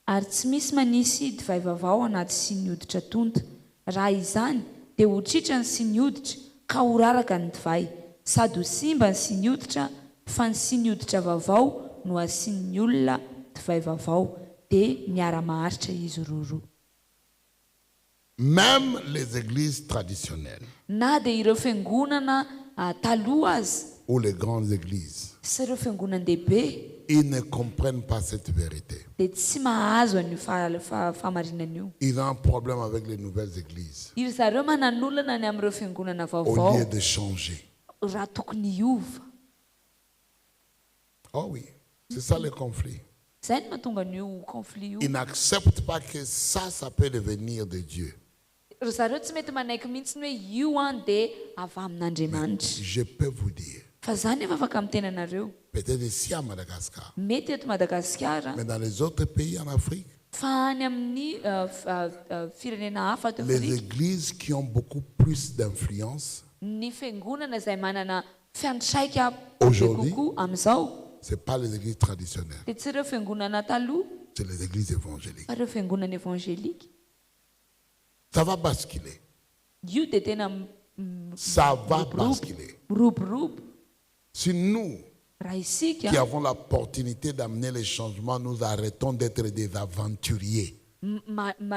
Ary tsy misy manisy divay vaovao anaty sy ny hoditra tonta. Raha izany dia ho tritrany sy ny hoditra ka ho raraka ny divay, sady ho simba ny sy ny hoditra, fa ny sy ny hoditra vaovao no asian'ny olona divay vaovao, dia miara-maharitra izy roa. Même les églises traditionnelles Na dia ireo fiangonana taloha azy ou les grandes églises, sy ireo fiangonan-dehibe ils ne comprennent pas cette vérité. dia tsy mahazo an'io fahamarinana io. Ils ont un problème avec les nouvelles églises. Io zareo mananolana ny amin'ireo fiangonana Au vaovao lieu de changer. raha tokony hiova. Oh oui, c'est ça le conflit. Izay no mahatonga an'io conflit io. Ils n'acceptent pas que ça peut devenir de Dieu. Ry zareo tsy mety manaiky mihitsy hoe io dia avy amin'Andriamanitra. Je peux vous dire, Fa zany efa afaka amin'ny tenanareo. peut-être ici à Madagascar, Mety eto Madagasikara, mais dans les autres pays en Afrique, fa any amin'ny firenena hafa ato les Afrika, églises qui ont beaucoup plus d'influence, ny fiangonana izay manana fiantraika be Aujourd'hui, kokoa amin'izao ce n'est pas les églises traditionnelles, dia tsy ireo fiangonana taloha c'est les églises évangéliques. fa ireo fiangonana evangelika. Ça va basculer. Io dia tena Ça va basculer. miroborobo. Si nous, Raha qui isika avons l'opportunité d'amener les changements, nous arrêtons d'être des aventuriers.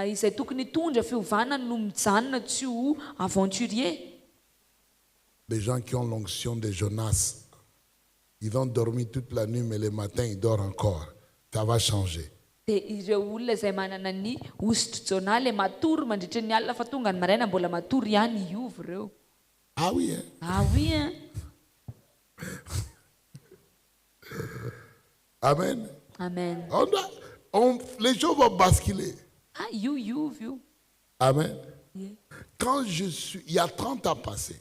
izay tokony hitondra fiovana no mijanona tsy ho aventurier. Des gens qui ont l'onction de Jonas, ils ont dormi toute la nuit, mais le matin, ils dorment encore. Ça va changer. Dia ireo olona izay manana ny ositro jona le matory mandritra ny alina fa tonga ny maraina mbola matory ihany hiova ireo. Ah oui, hein? Ah oui, hein? Amen. Amen. Les choses vont basculer. Ah, io hiova io. Amen. Yeah. Il y a 30 ans passés,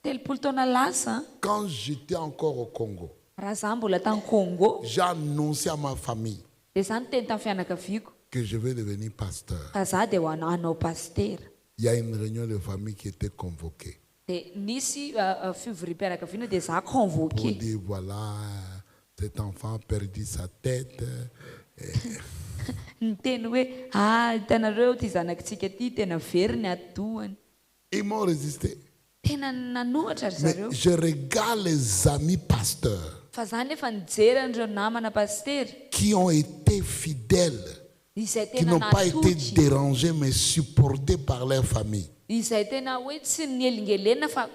Telopolo taona lasa quand j'étais encore au Congo, raha zaho mbola tany Congo j'ai annoncé à ma famille dia zaho niteny tamin'ny fianakaviako que je vais devenir pasteur. ka zaho dia ho hanao pastera. Il y a une réunion de famille qui était convoquée Dia nisy fivorim-pianakaviana dia zaho pour convoqué. dire voilà, cet enfant a perdu sa tête. Niteny hoe hitanareo ty zanakitsika ty tena very ny adohany. Ils m'ont résisté. tena nanohatra ry Mais zareo. je regarde les amis pasteurs Fa zany efa nijery an'ireo namana pastery qui ont été fidèles, izay qui tena n'ont pas été natotry, dérangés mais supportés par leur famille. izay tena hoe tsy nielingelena fa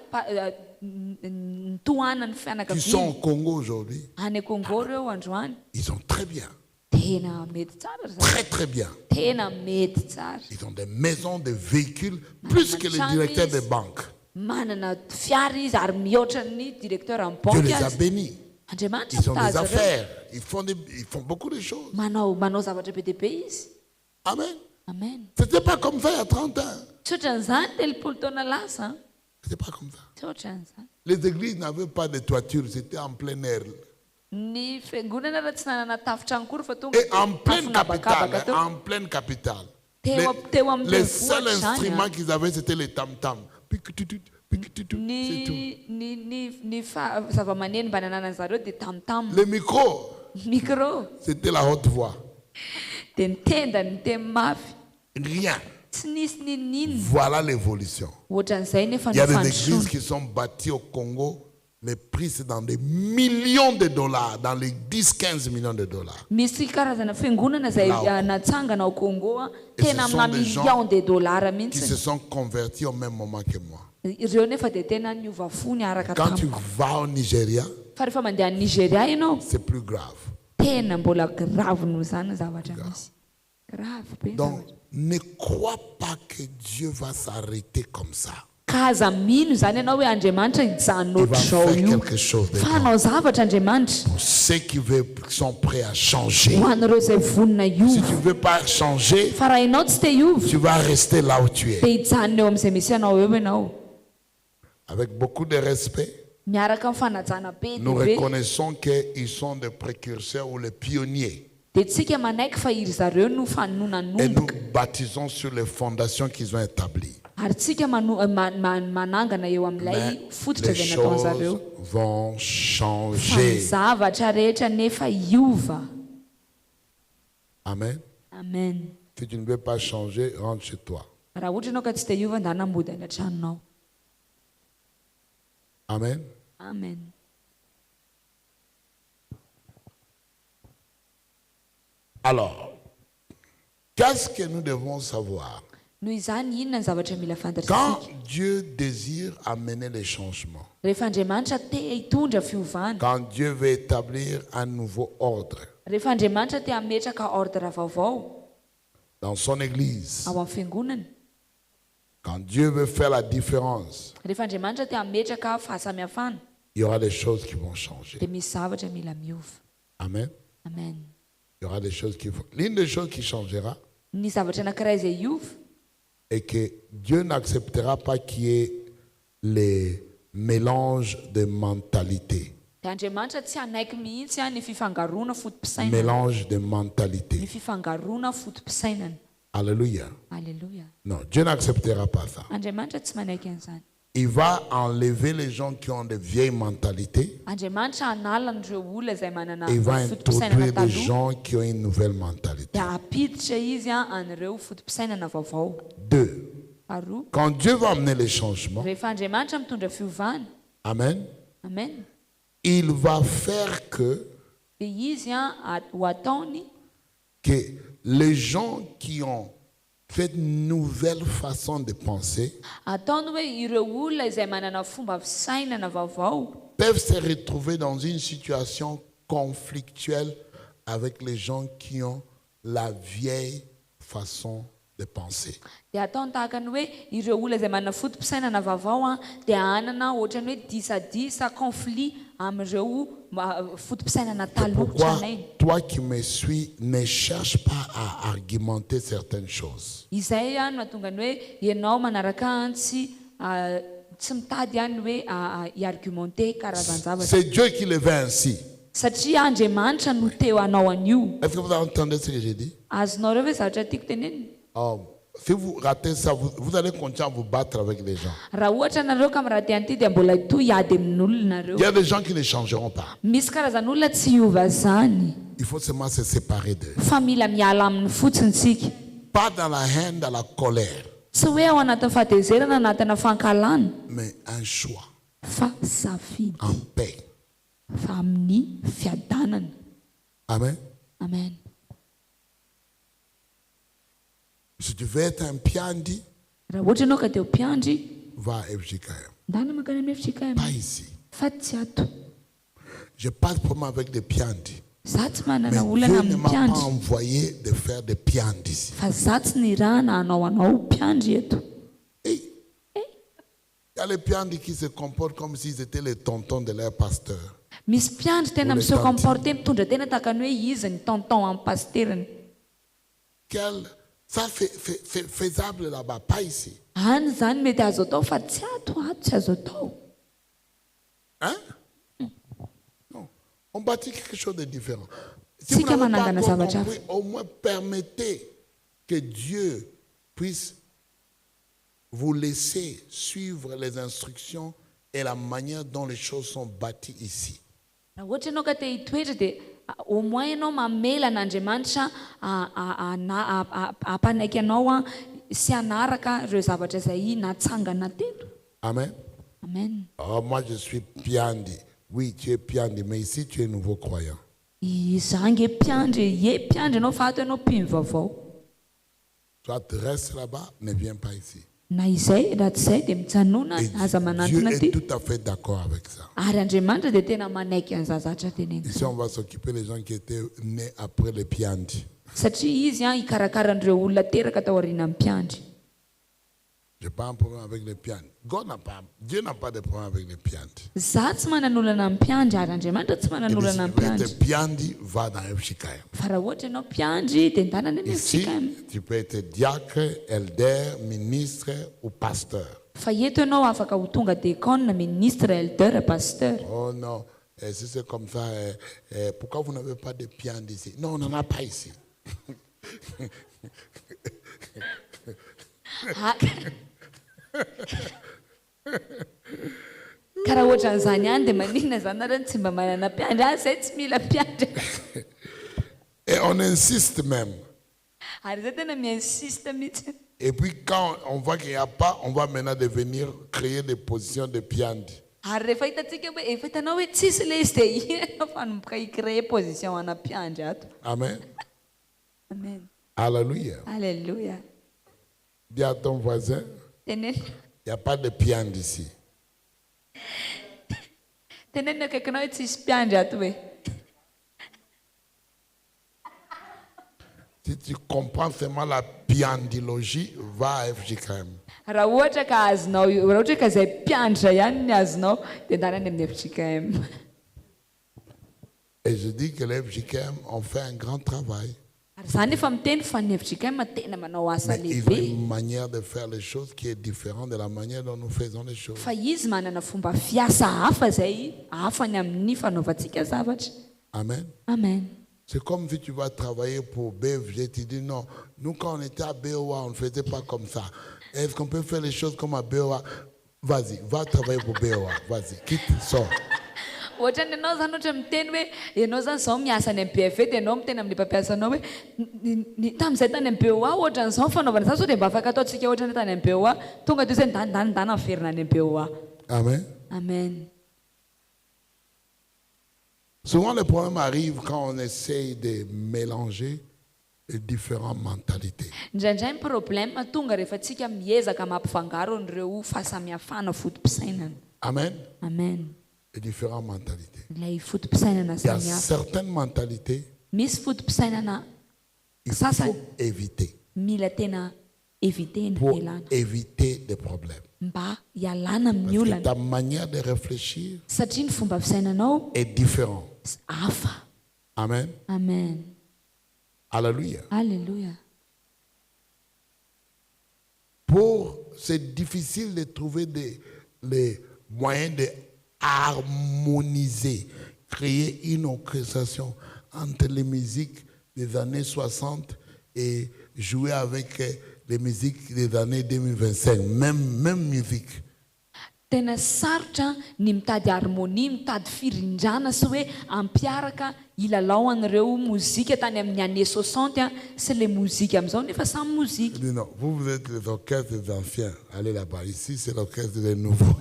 nitohanany Qui sont fianakaviana. au Congo aujourd'hui, Any Congo reo androany ils sont très bien, tena mety tsara ry zareo. très très bien. Tena mety tsara. Ils ont des maisons, des véhicules, plus que les directeurs des banques. Manana fiara izy ary mihoatra ny directeur amin'ny Dieu banque les a azy. bénis. Andriamanitra Ils ont des mitazo ireo. affaires, ils font beaucoup de choses. Manao zavatra be dia be izy. Amen. Amen. C'était pas comme ça il y a 30 ans. Tsy ohatran'izany telopolo taona lasa. C'était pas comme ça. Tsy ohatran'izany. Les églises n'avaient pas de toiture, c'était en plein air. Ny fiangonana raha tsy nanana tafontrano kory fa tonga Et en pleine capitale, tafonabakabaka teo. en pleine capitale. Teo amin'ny Les seuls renivohitra zany, instruments a. qu'ils avaient, c'était les tam-tams. Pic-tutut, pic-tutut, c'est tout. Ny zava-maneno mba nananany zareo dia tamtam. Le micro, Micro c'était la haute voix. dia ny tenda ny teny mafy. Rien. Tsy nisy ninonino. Voilà l'évolution. Ohatran'izay nefa Il y a ny des églises fandrosoana. qui sont bâties au Congo. Les prix, c'est dans des millions de dollars, dans les 10-15 millions de dollars. Misy karazana fiangonana izay natsangana ao Congo a, Et ce tena sont amina des gens million de dollars Qui se mihitsy. sont convertis au même moment que moi. Ireo nefa dia tena niova fo ny araka Quand tu tamiko. vas au Nigeria, Fa rehefa mandeha any Nigeria ianao, c'est plus grave. tena mbola grave noho izany ny zavatra misy. Grave be ny Donc, zavatra. ne crois pas que Dieu va s'arrêter comme ça. Ka aza mino zany ianao hoe Andriamanitra hijanona Il va ohatr'izao faire io. quelque chose de Fa grand. hanao zavatra Andriamanitra Pour ceux qui sont prêts à changer. ho an'ireo izay vonona Si tu iova. ne veux pas changer, Fa raha ianao tsy te hiova tu vas rester là où tu dia es. hijanona eo amin'izay misy ianao eo ianao. Avec beaucoup de respect, Miaraka amin'ny fanajana be nous dia be. reconnaissons qu'ils sont des précurseurs ou les pionniers. Dia tsika manaiky fa iry zareo no Et nanomboka. nous baptisons sur les fondations qu'ils ont établies. Ary tsika manangana eo amin'ilay Mais fototra les izay nataony choses zareo. vont Fa ny changer. zavatra rehetra nefa hiova. Amen. Amen. Si tu ne veux pas changer, rentre chez toi. Raha ohatra ianao ka tsy te hiova nda nambody any an-tranonao. Amen. Amen. Alors, qu'est-ce que nous devons savoir? Noho izany inona ny zavatra mila Quand fantatritsika? Dieu désire amener les changements, Rehefa Andriamanitra te hitondra fiovana, quand Dieu veut établir un nouveau ordre rehefa Andriamanitra te hametraka ordre vaovao dans son Église, ao amin'ny fiangonana, quand Dieu veut faire la différence, rehefa Andriamanitra te hametraka fahasamihafana, il y aura des choses qui vont changer. dia misy zavatra mila miova. Amen. Amen. Il y aura des choses qui vont. L'une des choses qui changera Ny zavatra anankiray izay hiova est que Dieu n'acceptera pas qu'il y ait les mélanges de mentalités. dia Andriamanitra tsy hanaiky mihitsy a ny fifangaroana fotom-pisainana. Mélange de Ny mentalités. fifangaroana fotom-pisainana. Alléluia. Alléluia. Non, Dieu n'acceptera pas ça. Andriamanitra tsy manaiky an'izany. Il va enlever les gens qui ont de vieilles mentalités Andriamanitra hanala an'ireo olona izay manana et il va fotom-pisainana introduire des taloha gens qui ont une nouvelle mentalité. dia hampiditra izy a an'ireo fotom-pisainana vaovao. 2. Faharoa, Quand Dieu va amener les changements, rehefa Andriamanitra mitondra fiovana, Amen, amen, il va faire que dia izy a ho ataony les gens qui ont fait une nouvelle façon de penser ataony hoe ireo olona izay manana fomba fisainana vaovao peuvent se retrouver dans une situation conflictuelle avec les gens qui ont la vieille façon de penser. dia ataony tahaka ny hoe ireo olona izay manana fotom-pisainana vaovao a dia hanana ohatrany hoe disadisa conflit amin'ireo fotom-pisainana taloha Pourquoi tranainy. toi qui me suis ne cherche pas à argumenter certaines choses. Izay a no mahatonga ny hoe ianao manaraka antsy tsy mitady any hoe hiargumenter karazan-javatra C'est Dieu qui le veut ainsi. satria Andriamanitra no teo anao an'io. Est-ce que vous entendez ce que j'ai dit? Azonao reo hoe zavatra tiako tenenina. Oh, si vous ratez ça, vous allez continuer à vous battre avec les gens. Raha ohatra nareo ka miraty an'ity dia mbola to hiady amin'olona nareo. Il y a des gens qui ne changeront pas. Misy karazan'olona tsy hiova zany Il faut seulement se séparer d'eux. fa mila miala amin'ny fotsiny tsika. Pas dans la haine, dans la colère. Tsy hoe ao anatin'ny fahatezerana anatina fankalana mais un choix fa safidy en paix. fa amin'ny fiadanana. Amen. Amen. Si tu veux être un piandi, Raha ohatra ianao ka dia ho mpiandry, va à FJKM. ndana makany amin'ny FJKM. Pas ici. Fa tsy ato. Je pas de problème avec des piandi. Za tsy Mais manana Dieu olana ne amin'ny m'a pas mpiandry. envoyé de faire des piandi ici. Fa za tsy nirahana hanao mpiandry eto. Il y a les piandi qui se comportent comme s'ils étaient les tontons de leur pasteur. Misy mpiandry tena Olona miseho tanty. comporté mitondra tena tahaka ny hoe izy ny tonton amin'ny pasterany. Ça fait faisable là-bas, pas ici. Any zany mety azo atao fa tsy ato tsy azo atao. Hein? Non. On bâtit quelque chose de différent. Si Si vous n'avez pas Kamana encore Gana compris, au moins permettez que Dieu puisse vous laisser suivre les instructions et la manière dont les choses sont bâties ici. Raha ohatra ianao ka te hitoetra dia au moins ianao mamela an'Andriamanitra hampanaiky anao sy hanaraka ireo zavatra izay natsangana teto. Amen. Amen. Oh, moi je suis piandi. Oui, tu es piandi, mais ici tu es nouveau croyant. Izaho nge mpiandry, mpiandry ianao fa ato ianao mpino vaovao. Toi, tu restes là-bas, ne viens pas ici. Na izay raha tsy izay dia mijanona Et aza Dieu manantona est ty. tout à fait d'accord avec ça. Ary Andriamanitra dia tena manaiky an'izay zavatra tenenina. Ici, on va s'occuper des gens qui étaient nés après les piandi. Satria izy hikarakaran'ireo olona teraka tao aoriana amin'ny mpiandry. Je n'ai pas un problème avec les piandi. Dieu n'a pas de problème avec les piandi. Za tsy manana olana amin'ny mpiandry ary Andriamanitra tsy manana Et puis, si olana tu amin'ny veux mpiandry. être piandi, va dans FJKM. Fa raha ohatra ianao mpiandry dia ndanana any Ici, FJKM. tu peux être diacre, elder, ministre ou pasteur. Fa eto ianao afaka ho tonga décone, ministre, elder, pasteur. Oh non, si c'est comme ça, pourquoi vous n'avez pas de piandi ici? Non, on n'en a pas ici. Ka raha ohatra n'izany ihany dia maninona zany nareo tsy mba manana mpiandry? Izay tsy mila mpiandry. Et on insiste même. Ary izay tena mi-insiste mihitsy. Et puis quand on voit qu'il n'y a pas, on va maintenant devenir créer des positions de piandi. Ary rehefa hitantsika hoe efa hitanao hoe tsisy le izy dia ianao fanomboka hicréer position ana mpiandry ato. Amen. Amen. Alléluia. Alléluia. Dis à ton voisin, Tenene il n'y a pas de piandi ici. tenene akaikinao hoe tsisy mpiandry ato hoe. Si tu comprends seulement la piandilogie, va à FJKM. Raha ohatra ka azonao, raha ohatra ka izay mpiandra ihany ny azonao dia ndanany amin'ny FJKM. Et je dis que les FJKM ont fait un grand travail. Ary zany efa miteny fa ny FJKM tena manao asa Mais ils ont lehibe. une manière de faire les choses qui est différente de la manière dont nous faisons les choses. Fa izy manana fomba fiasa hafa izay hafany amin'ny fanaovantsika zavatra. Amen. Amen. C'est comme si tu vas travailler pour BFG, tu dis non, nous quand on était à BOA, on ne faisait pas comme ça. Est-ce qu'on peut faire les choses comme à BOA? Vas-y, va travailler pour BOA, vas-y, quitte, sors. Ohatra ny ianao zany ohatra miteny hoe ianao zany izao miasa any amin'ny BFV dia ianao miteny amin'ny mpampiasanao hoe tamin'izay tany amin'ny BOA ohatra n'izao fanaovana izany sao dia mba afaka ataontsika ohatra ny tany amin'ny BOA tonga dia izay ndanindana miverina any amin'ny BOA. Amen. Amen. Souvent, les problèmes arrivent quand on essaye de mélanger les différentes mentalités. Indraindray ny problème tonga rehefa tsika miezaka mampifangaro an'ireo fahasamihafana fotom-pisainana. Amen. Amen. Les différentes mentalités. Ilay fotom-pisainana Il y a samihafa. certaines mentalités Misy fotom-pisainana qu'il faut sasany éviter mila tena evitena pour ialana éviter des problèmes. mba hialana amin'ny Parce que olana ta manière de réfléchir satria ny fomba fisainanao est différente. hafa. Amen. Amen. Alléluia. Alléluia. C'est difficile de trouver les moyens de harmoniser, créer une orchestration entre les musiques des années 60 et jouer avec les musiques des années 2025, même musique. tena sarotra ny mitady harmonie, mitady firindrana sy hoe ampiaraka ilalao an'ireo mozika tany amin'ny année 60 sy le mozika amin'izao nefa samy Il mozika. dit non, vous êtes les orchestres des anciens, allez là-bas. Ici, c'est l'orchestre des nouveaux.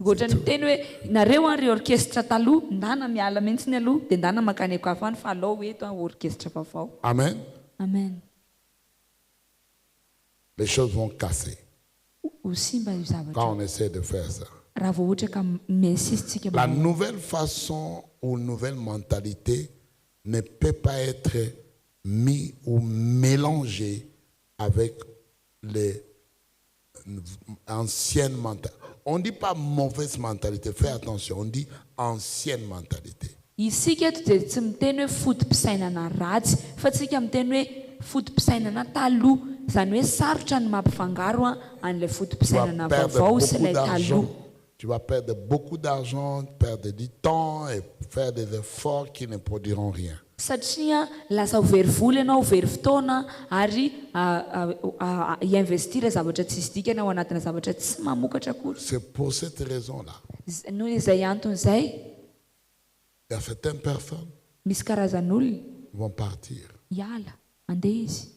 Ohatrany miteny hoe nareo ry orchestre taloha ndana miala mihitsy ny aloha dia ndana makany akafany fa alao eto orchestre vaovao. Amen. Amen. Les choses vont casser Ho simba io zavatra. quand on essaie de faire ça. Raha vao ohatra ka miasisitsika La nouvelle façon ou nouvelle mentalité ne peut pas être mis ou mélangée avec les anciennes mentalités. On ne dit pas mauvaise mentalité, fais attention, on dit ancienne mentalité. isika eto dia tsy miteny hoe fotom-pisainana ratsy fa tsika miteny hoe fotom-pisainana taloha izany hoe sarotra ny mampifangaro an'ilay Tu vas fotom-pisainana perdre vaovao sy beaucoup ilay d'argent. taloha. Tu vas perdre beaucoup d'argent, perdre du temps et faire des efforts qui ne produiront rien. Satria lasa ho very vola ianao, ho very fotoana ary iinvestira zavatra tsy isy dikana ao anatina zavatra tsy mamokatra akory. C'est pour cette raison-là. Noho izay anton'izay Il y a certaines personnes misy karazan'olona qui vont partir. hiala mandeha izy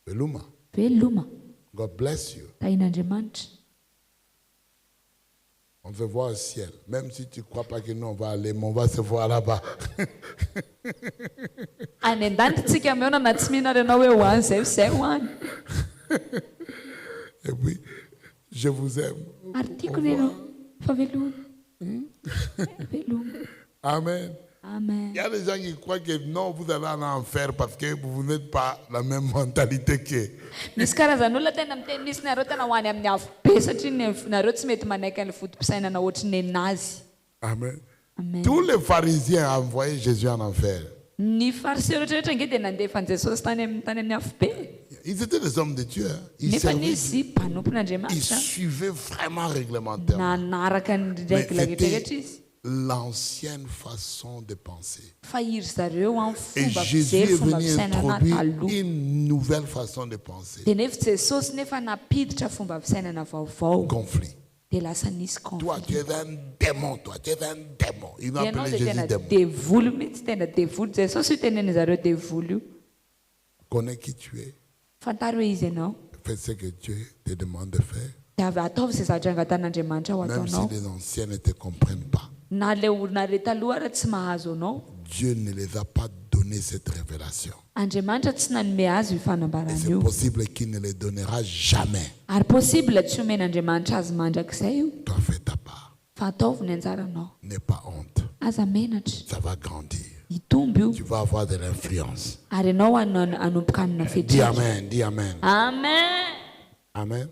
Beluma, veloma God bless you. tahin'Andriamanitra. On veut voir le ciel. Même si tu ne crois pas que nous on va aller, mais on va se voir là-bas. Any an-danitra tsika miona na tsy mihinana ianao hoe ho any zay ho any. Et puis, je vous aime. Ary tiako ny ianao fa veloma. Veloma. Amen. Amen. Il y a des gens qui croient que non, vous allez en enfer parce que vous n'êtes pas la même mentalité qu'eux. Misy karazan'olona tena miteny misy nareo tena ho any amin'ny avo be satria nareo tsy mety manaiky an'ilay fotom-pisainana ohatry ny anazy. Amen. Amen. Tous les pharisiens ont envoyé Jésus en enfer. Ny fariseo rehetrarehetra nge dia nandefa Jesosy tany amin'ny avo be. Ils étaient des hommes de Dieu. Hein. Ils, Nefa servaient Dieu. izy Ils mpanompon'Andriamanitra suivaient vraiment réglementairement. nanaraka ny Mais règle rehetrarehetra c'était izy. l'ancienne façon de penser. Fa iry zareo amin'ny Et fomba Jésus fijery est fomba venu fisainana introduire taloha. une nouvelle façon de penser. Dia nefa Jesosy nefa napiditra fomba fisainana vaovao Conflit. dia lasa nisy Toi, conflit. tu es un démon. Toi, tu es un démon. Ils ont Ianao appelé dia Jésus tena démon. devoly mihitsy tena devoly. Jesosy io teneny zareo devoly io. Connais qui tu es. Fantary hoe izy ianao Fais ce que Dieu te demande de faire. dia avy ataovy izay zavatra angatan'Andriamanitra ho Même si ataonao. les anciens ne te comprennent pas. Na le olona re taloha ara tsy mahazo anao, Dieu ne les a pas donné cette révélation. Andriamanitra tsy nanome azy io Et fanambarana c'est io. possible qu'il ne les donnera jamais. Ary possible tsy omen'Andriamanitra azy mandrakizay io. Toi, fais ta part. Fa ataovy ny anjaranao. N'aie pas honte. Aza menatra. Ça va grandir. Hitomby io. Tu vas avoir de l'influence. Ary ianao hanompoka hanina Dis fetrika. Amen. Dis Amen. Amen. Amen.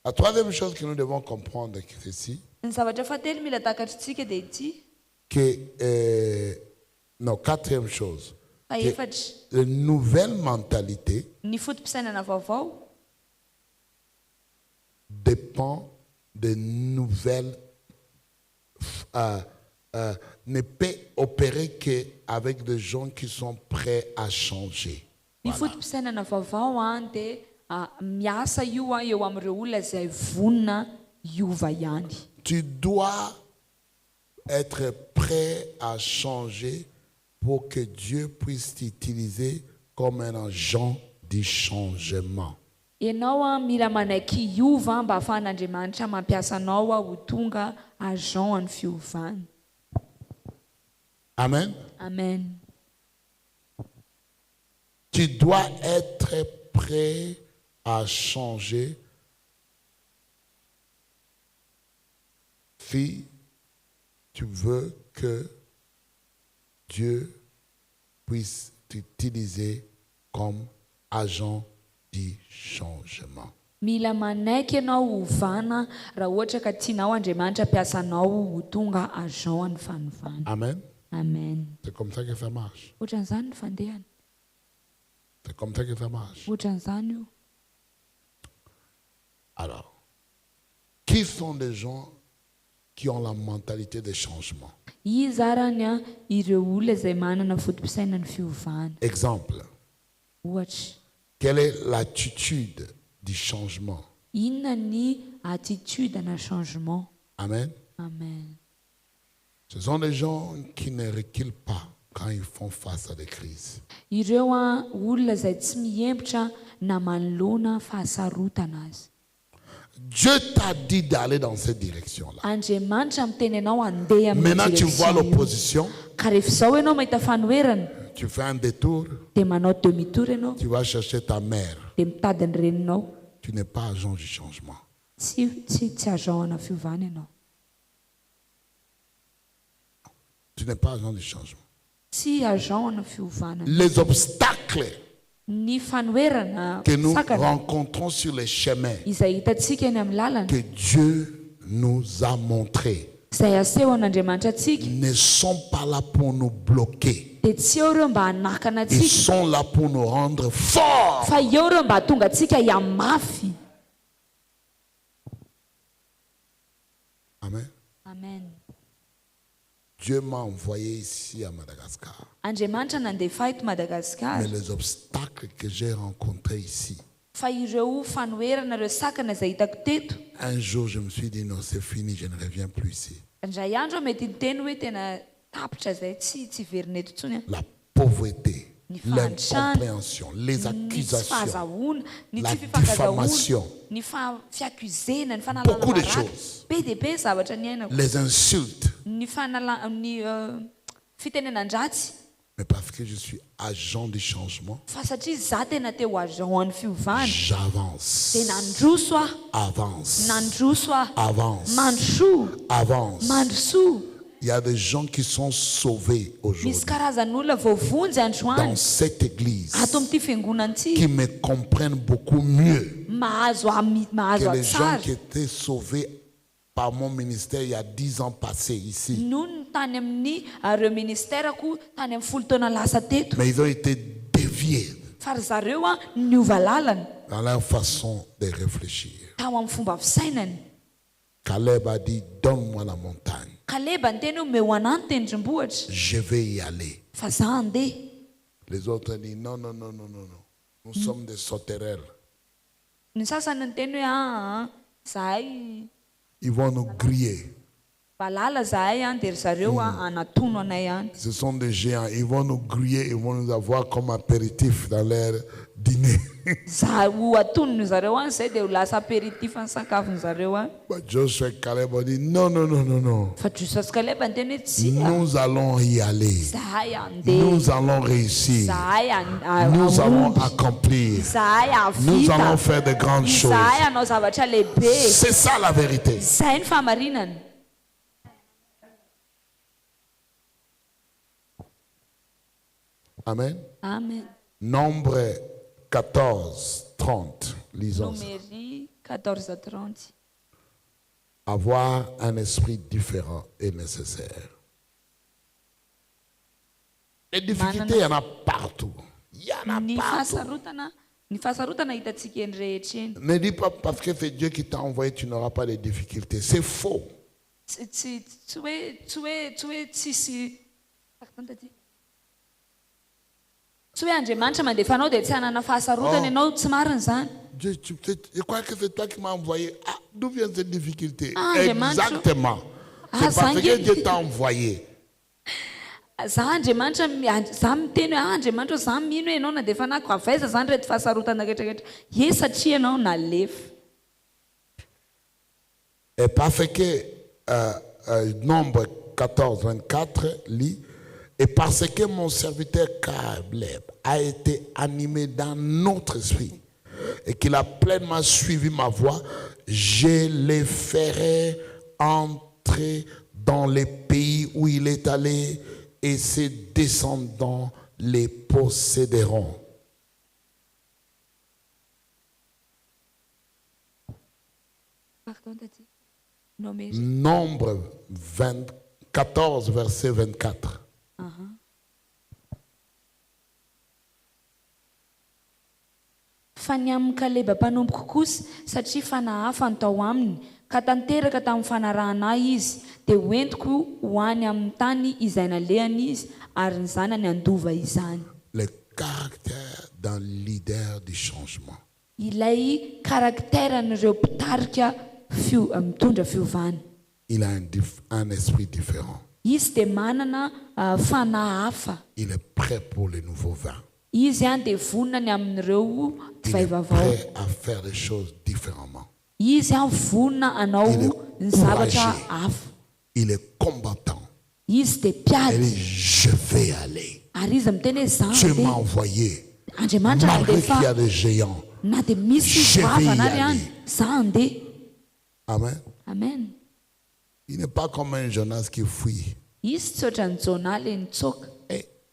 La troisième chose que nous devons comprendre, c'est ceci, Ny zavatra fahatelo mila takatritsika dia ity. non, quatrième chose, Fa efatra, la nouvelle mentalité ny fotom-pisainana vaovao dépend de nouvelles, ne peut opérer qu'avec des gens qui sont prêts à changer. ny fotom-pisainana vaovao dia miasa io eo amin'ireo olona izay vonona hiova ihany. Tu dois être prêt à changer pour que Dieu puisse t'utiliser comme un agent du changement. Ianao mila manaiky hiova mba ahafahan'Andriamanitra mampiasa anao ho tonga agent any fiovana. Amen. Amen. Tu dois être prêt à changer. Si tu veux que Dieu puisse t'utiliser comme agent du changement. Mila manaiky ianao hovana raha ohatra ka tianao Andriamanitra ampiasa anao ho tonga agent any fanovana. Amen. Amen. C'est comme ça que ça marche. Ohatran'izany ny fandehany. C'est comme ça que ça marche. Ohatran'izany io. Alors, qui sont les gens qui ont la mentalité de changement? Izy arany ireo olona izay manana fotom-pisainana fiovana. Exemple, Ohatra, quelle est l'attitude du changement. Inona ny attitude na changement. Amen. Amen. Ce sont des gens qui ne reculent pas quand ils font face à des crises. Ireo olona izay tsy mihempotra na manoloana fahasarotana azy. Dieu t'a dit d'aller dans cette direction-là. Andriamanitra miteny ianao andeha amin'ny Maintenant, tu vois direction io. l'opposition, Ka rehefa izao ianao mahita fanoherana tu fais un détour, dia manao demi-tour ianao tu vas chercher ta mère. dia mitady ny reninao. Tu n'es pas agent du changement. Tsy azahoana fiovana ianao. Tu n'es pas agent du changement. Tsy azahoana fiovana. Les obstacles Ny fanoherana que nous sakana rencontrons sur les chemins izay hitantsika eny amin'ny lalana que Dieu nous a montrés izay aseho an'Andriamanitra antsika ne sont pas là pour nous bloquer. dia tsy eo ireo mba hanakana Ils antsika sont là pour nous rendre forts. fa eo ireo mba hatonga antsika hiamafy. Amen. Amen. Dieu m'a envoyé ici à Madagascar. Andriamanitra nandefa eto Madagasikara Mais les obstacles que j'ai rencontrés ici, fa ireo fanoherana ireo sakana izay hitako teto un jour je me suis dit non, c'est fini, je ne reviens plus ici. indray andro aho mety niteny hoe tena tapitra izay tsy verina eto intsony. La pauvreté, Ny fahantrana, l'incompréhension, les ny tsy accusations, fahazahoana, ny la tsy fifankazahoana, diffamation, ny fiakuzena, ny beaucoup de fanalana choses. be dia be zavatra ny ainako, les insultes. ny fitenenan-dratsy. Mais parce que je suis agent du changement, Fa satria za tena teo azahoan'ny fiovana j'avance. dia nandroso aho, Avance. nandroso aho, Avance. mandrosoa, Avance. mandrosoa. Il y a des gens qui sont sauvés Misy aujourd'hui karazan'olona voavonjy androany dans cette église ato amin'ity fiangonan'ity qui me comprennent beaucoup mieux mahazo que aho les gens tsara qui étaient sauvés par mon ministère il y a 10 ans passés ici. noho ny tany amin'ny reo ministerako tany amin'ny folo taona lasa teto. Mais ils ont été déviés Fa ry zareo niova lalana dans leur façon de réfléchir. tao amin'ny fomba fisainany. Caleb a dit, donne-moi la montagne. Kaleba ny teny hoe meo anahy ny tendrombohitra Je vais y aller. fa za andeha. Les autres disent, non, non, non, non, non, non. Nous sommes des sauterelles. Ny sasany ny teny hoe zahay Ils vont nous griller. balala zahay dia ry zareo anatono anay any. Ce sont des géants. Ils vont nous griller. Ils vont nous avoir comme apéritif dans leur dîner. Za ho atonony zareo any zay dia ho lasa apéritif ny sakafony zareo any. But Joshua et Caleb ont dit, non, non, non, non, non. Fa Joshua sy Kaleba ny teny hoe tsy Nous allons y aller. zahay andeha, Nous allons réussir. zahay Nous allons aomby, accomplir. zahay Nous allons avita, faire de grandes choses. zahay anao zavatra lehibe. C'est ça la vérité. Zay ny fahamarinana. Amen. Amen. Nombre 14, 30. Lisons ça. Numéri 14-30. Avoir un esprit différent est nécessaire. Les difficultés, il y en a partout. Il y en a Ny partout. fahasarotana hitantsika eny rehetra eny. Ne dis pas parce que c'est Dieu qui t'a envoyé, tu n'auras pas de difficultés. C'est faux. Tsy hoe tsisy tsy hoe Andriamanitra mandefa anao dia tsy hanana fahasarotana ianao, tsy marina zany. Dieu, je crois que c'est toi qui m'as envoyé. Ah, d'où viennent ces difficultés? Ah, Exactement. C'est Ah, parce ça y que est. Dieu t'a envoyé. Za Andriamanitra za miteny hoe Andriamanitra za mino hoe ianao nandefa anako avaiza zany reto fahasarotana rehetrarehetra. Ye satria ianao nalefa. Et parce que Nombre 14, 24 lit, et parce que mon serviteur Caleb a été animé dans notre esprit et qu'il a pleinement suivi ma voix, je les ferai entrer dans les pays où il est allé et ses descendants les posséderont. Nombre 14, verset 24. Fa ny amin'ny Kaleba mpanomboko kosa satria fanahafa ny tao aminy ka tanteraka tamin'ny fanarahana izy dia hoentiko ho any amin'ny tany izay nalehany izy ary ny zanany andova izany. Le caractère d'un leader du changement. ilay karakteran'ireo mpitarika mitondra fiovana. Il a un esprit différent. Izy dia manana fanahy hafa. Il est prêt pour les nouveaux vins. Izy dia vonany amin'ireo divay Il est vaovao. prêt à faire les choses différemment. Izy vonona hanao ny zavatra hafa. Il est combattant. Izy dia Il mpiady. dit, je vais aller. Ary izy miteny hoe za Tu m'as andeha. envoyé. Andriamanitra Malgré qu'il y a andefa des géants. na dia misy Je vais y vavana ary aller. any za andeha. Amen. Amen. Il n'est pas comme un Jonas qui fuit. Izy tsy ohatran'ny Jona le nitsoaka.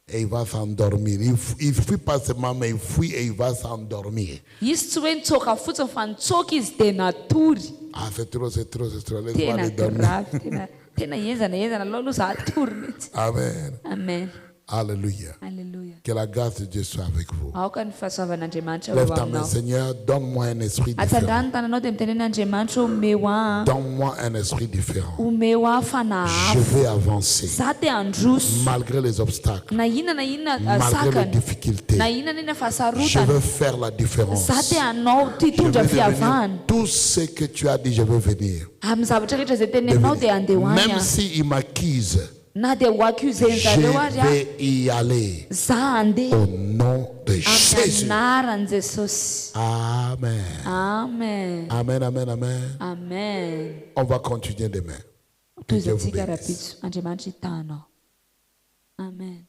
Et il va s'endormir. Il fuit pas seulement, mais il fuit et il va s'endormir. Izy tsy hoe nitsoaka fotsiny fa nitsoaka izy dia natory. Ah, c'est trop. Laisse-moi Tena aller dormir. gravy, tena ezana aloha za atory mihitsy. Amen. Amen. Alléluia. Alléluia. Que la grâce de Dieu soit avec vous. Aoka ny fahasoavan'Andriamanitra eo Lève ta main, aminao. Seigneur, donne-moi un esprit différent. Atsangano tananao dia miteny Andriamanitra omeo ahy. Donne-moi un esprit différent. Omeo ahy fanahy Je hafa. vais avancer. Za dia androso. Malgré les obstacles, Na inona malgré les sakany. difficultés, Na inona je fahasarotana. veux faire la différence. Za dia hanao Je titondra veux fiavahana. devenir tout ce que tu as dit, je veux venir. Amin'ny zavatra rehetra izay teny aminao dia andeha ho any Même aho. s'ils m'accusent, Na dia ho accuseny zareo ary je aho. vais y aller. Za andeha Au nom de amin'ny Jésus. anaran'i Jesosy. Amen. Amen. Amen, amen, amen. Amen. On va continuer demain. Que Dieu vous Toizantsika bénisse. rapitso. Andriamanitra hitanao. Amen.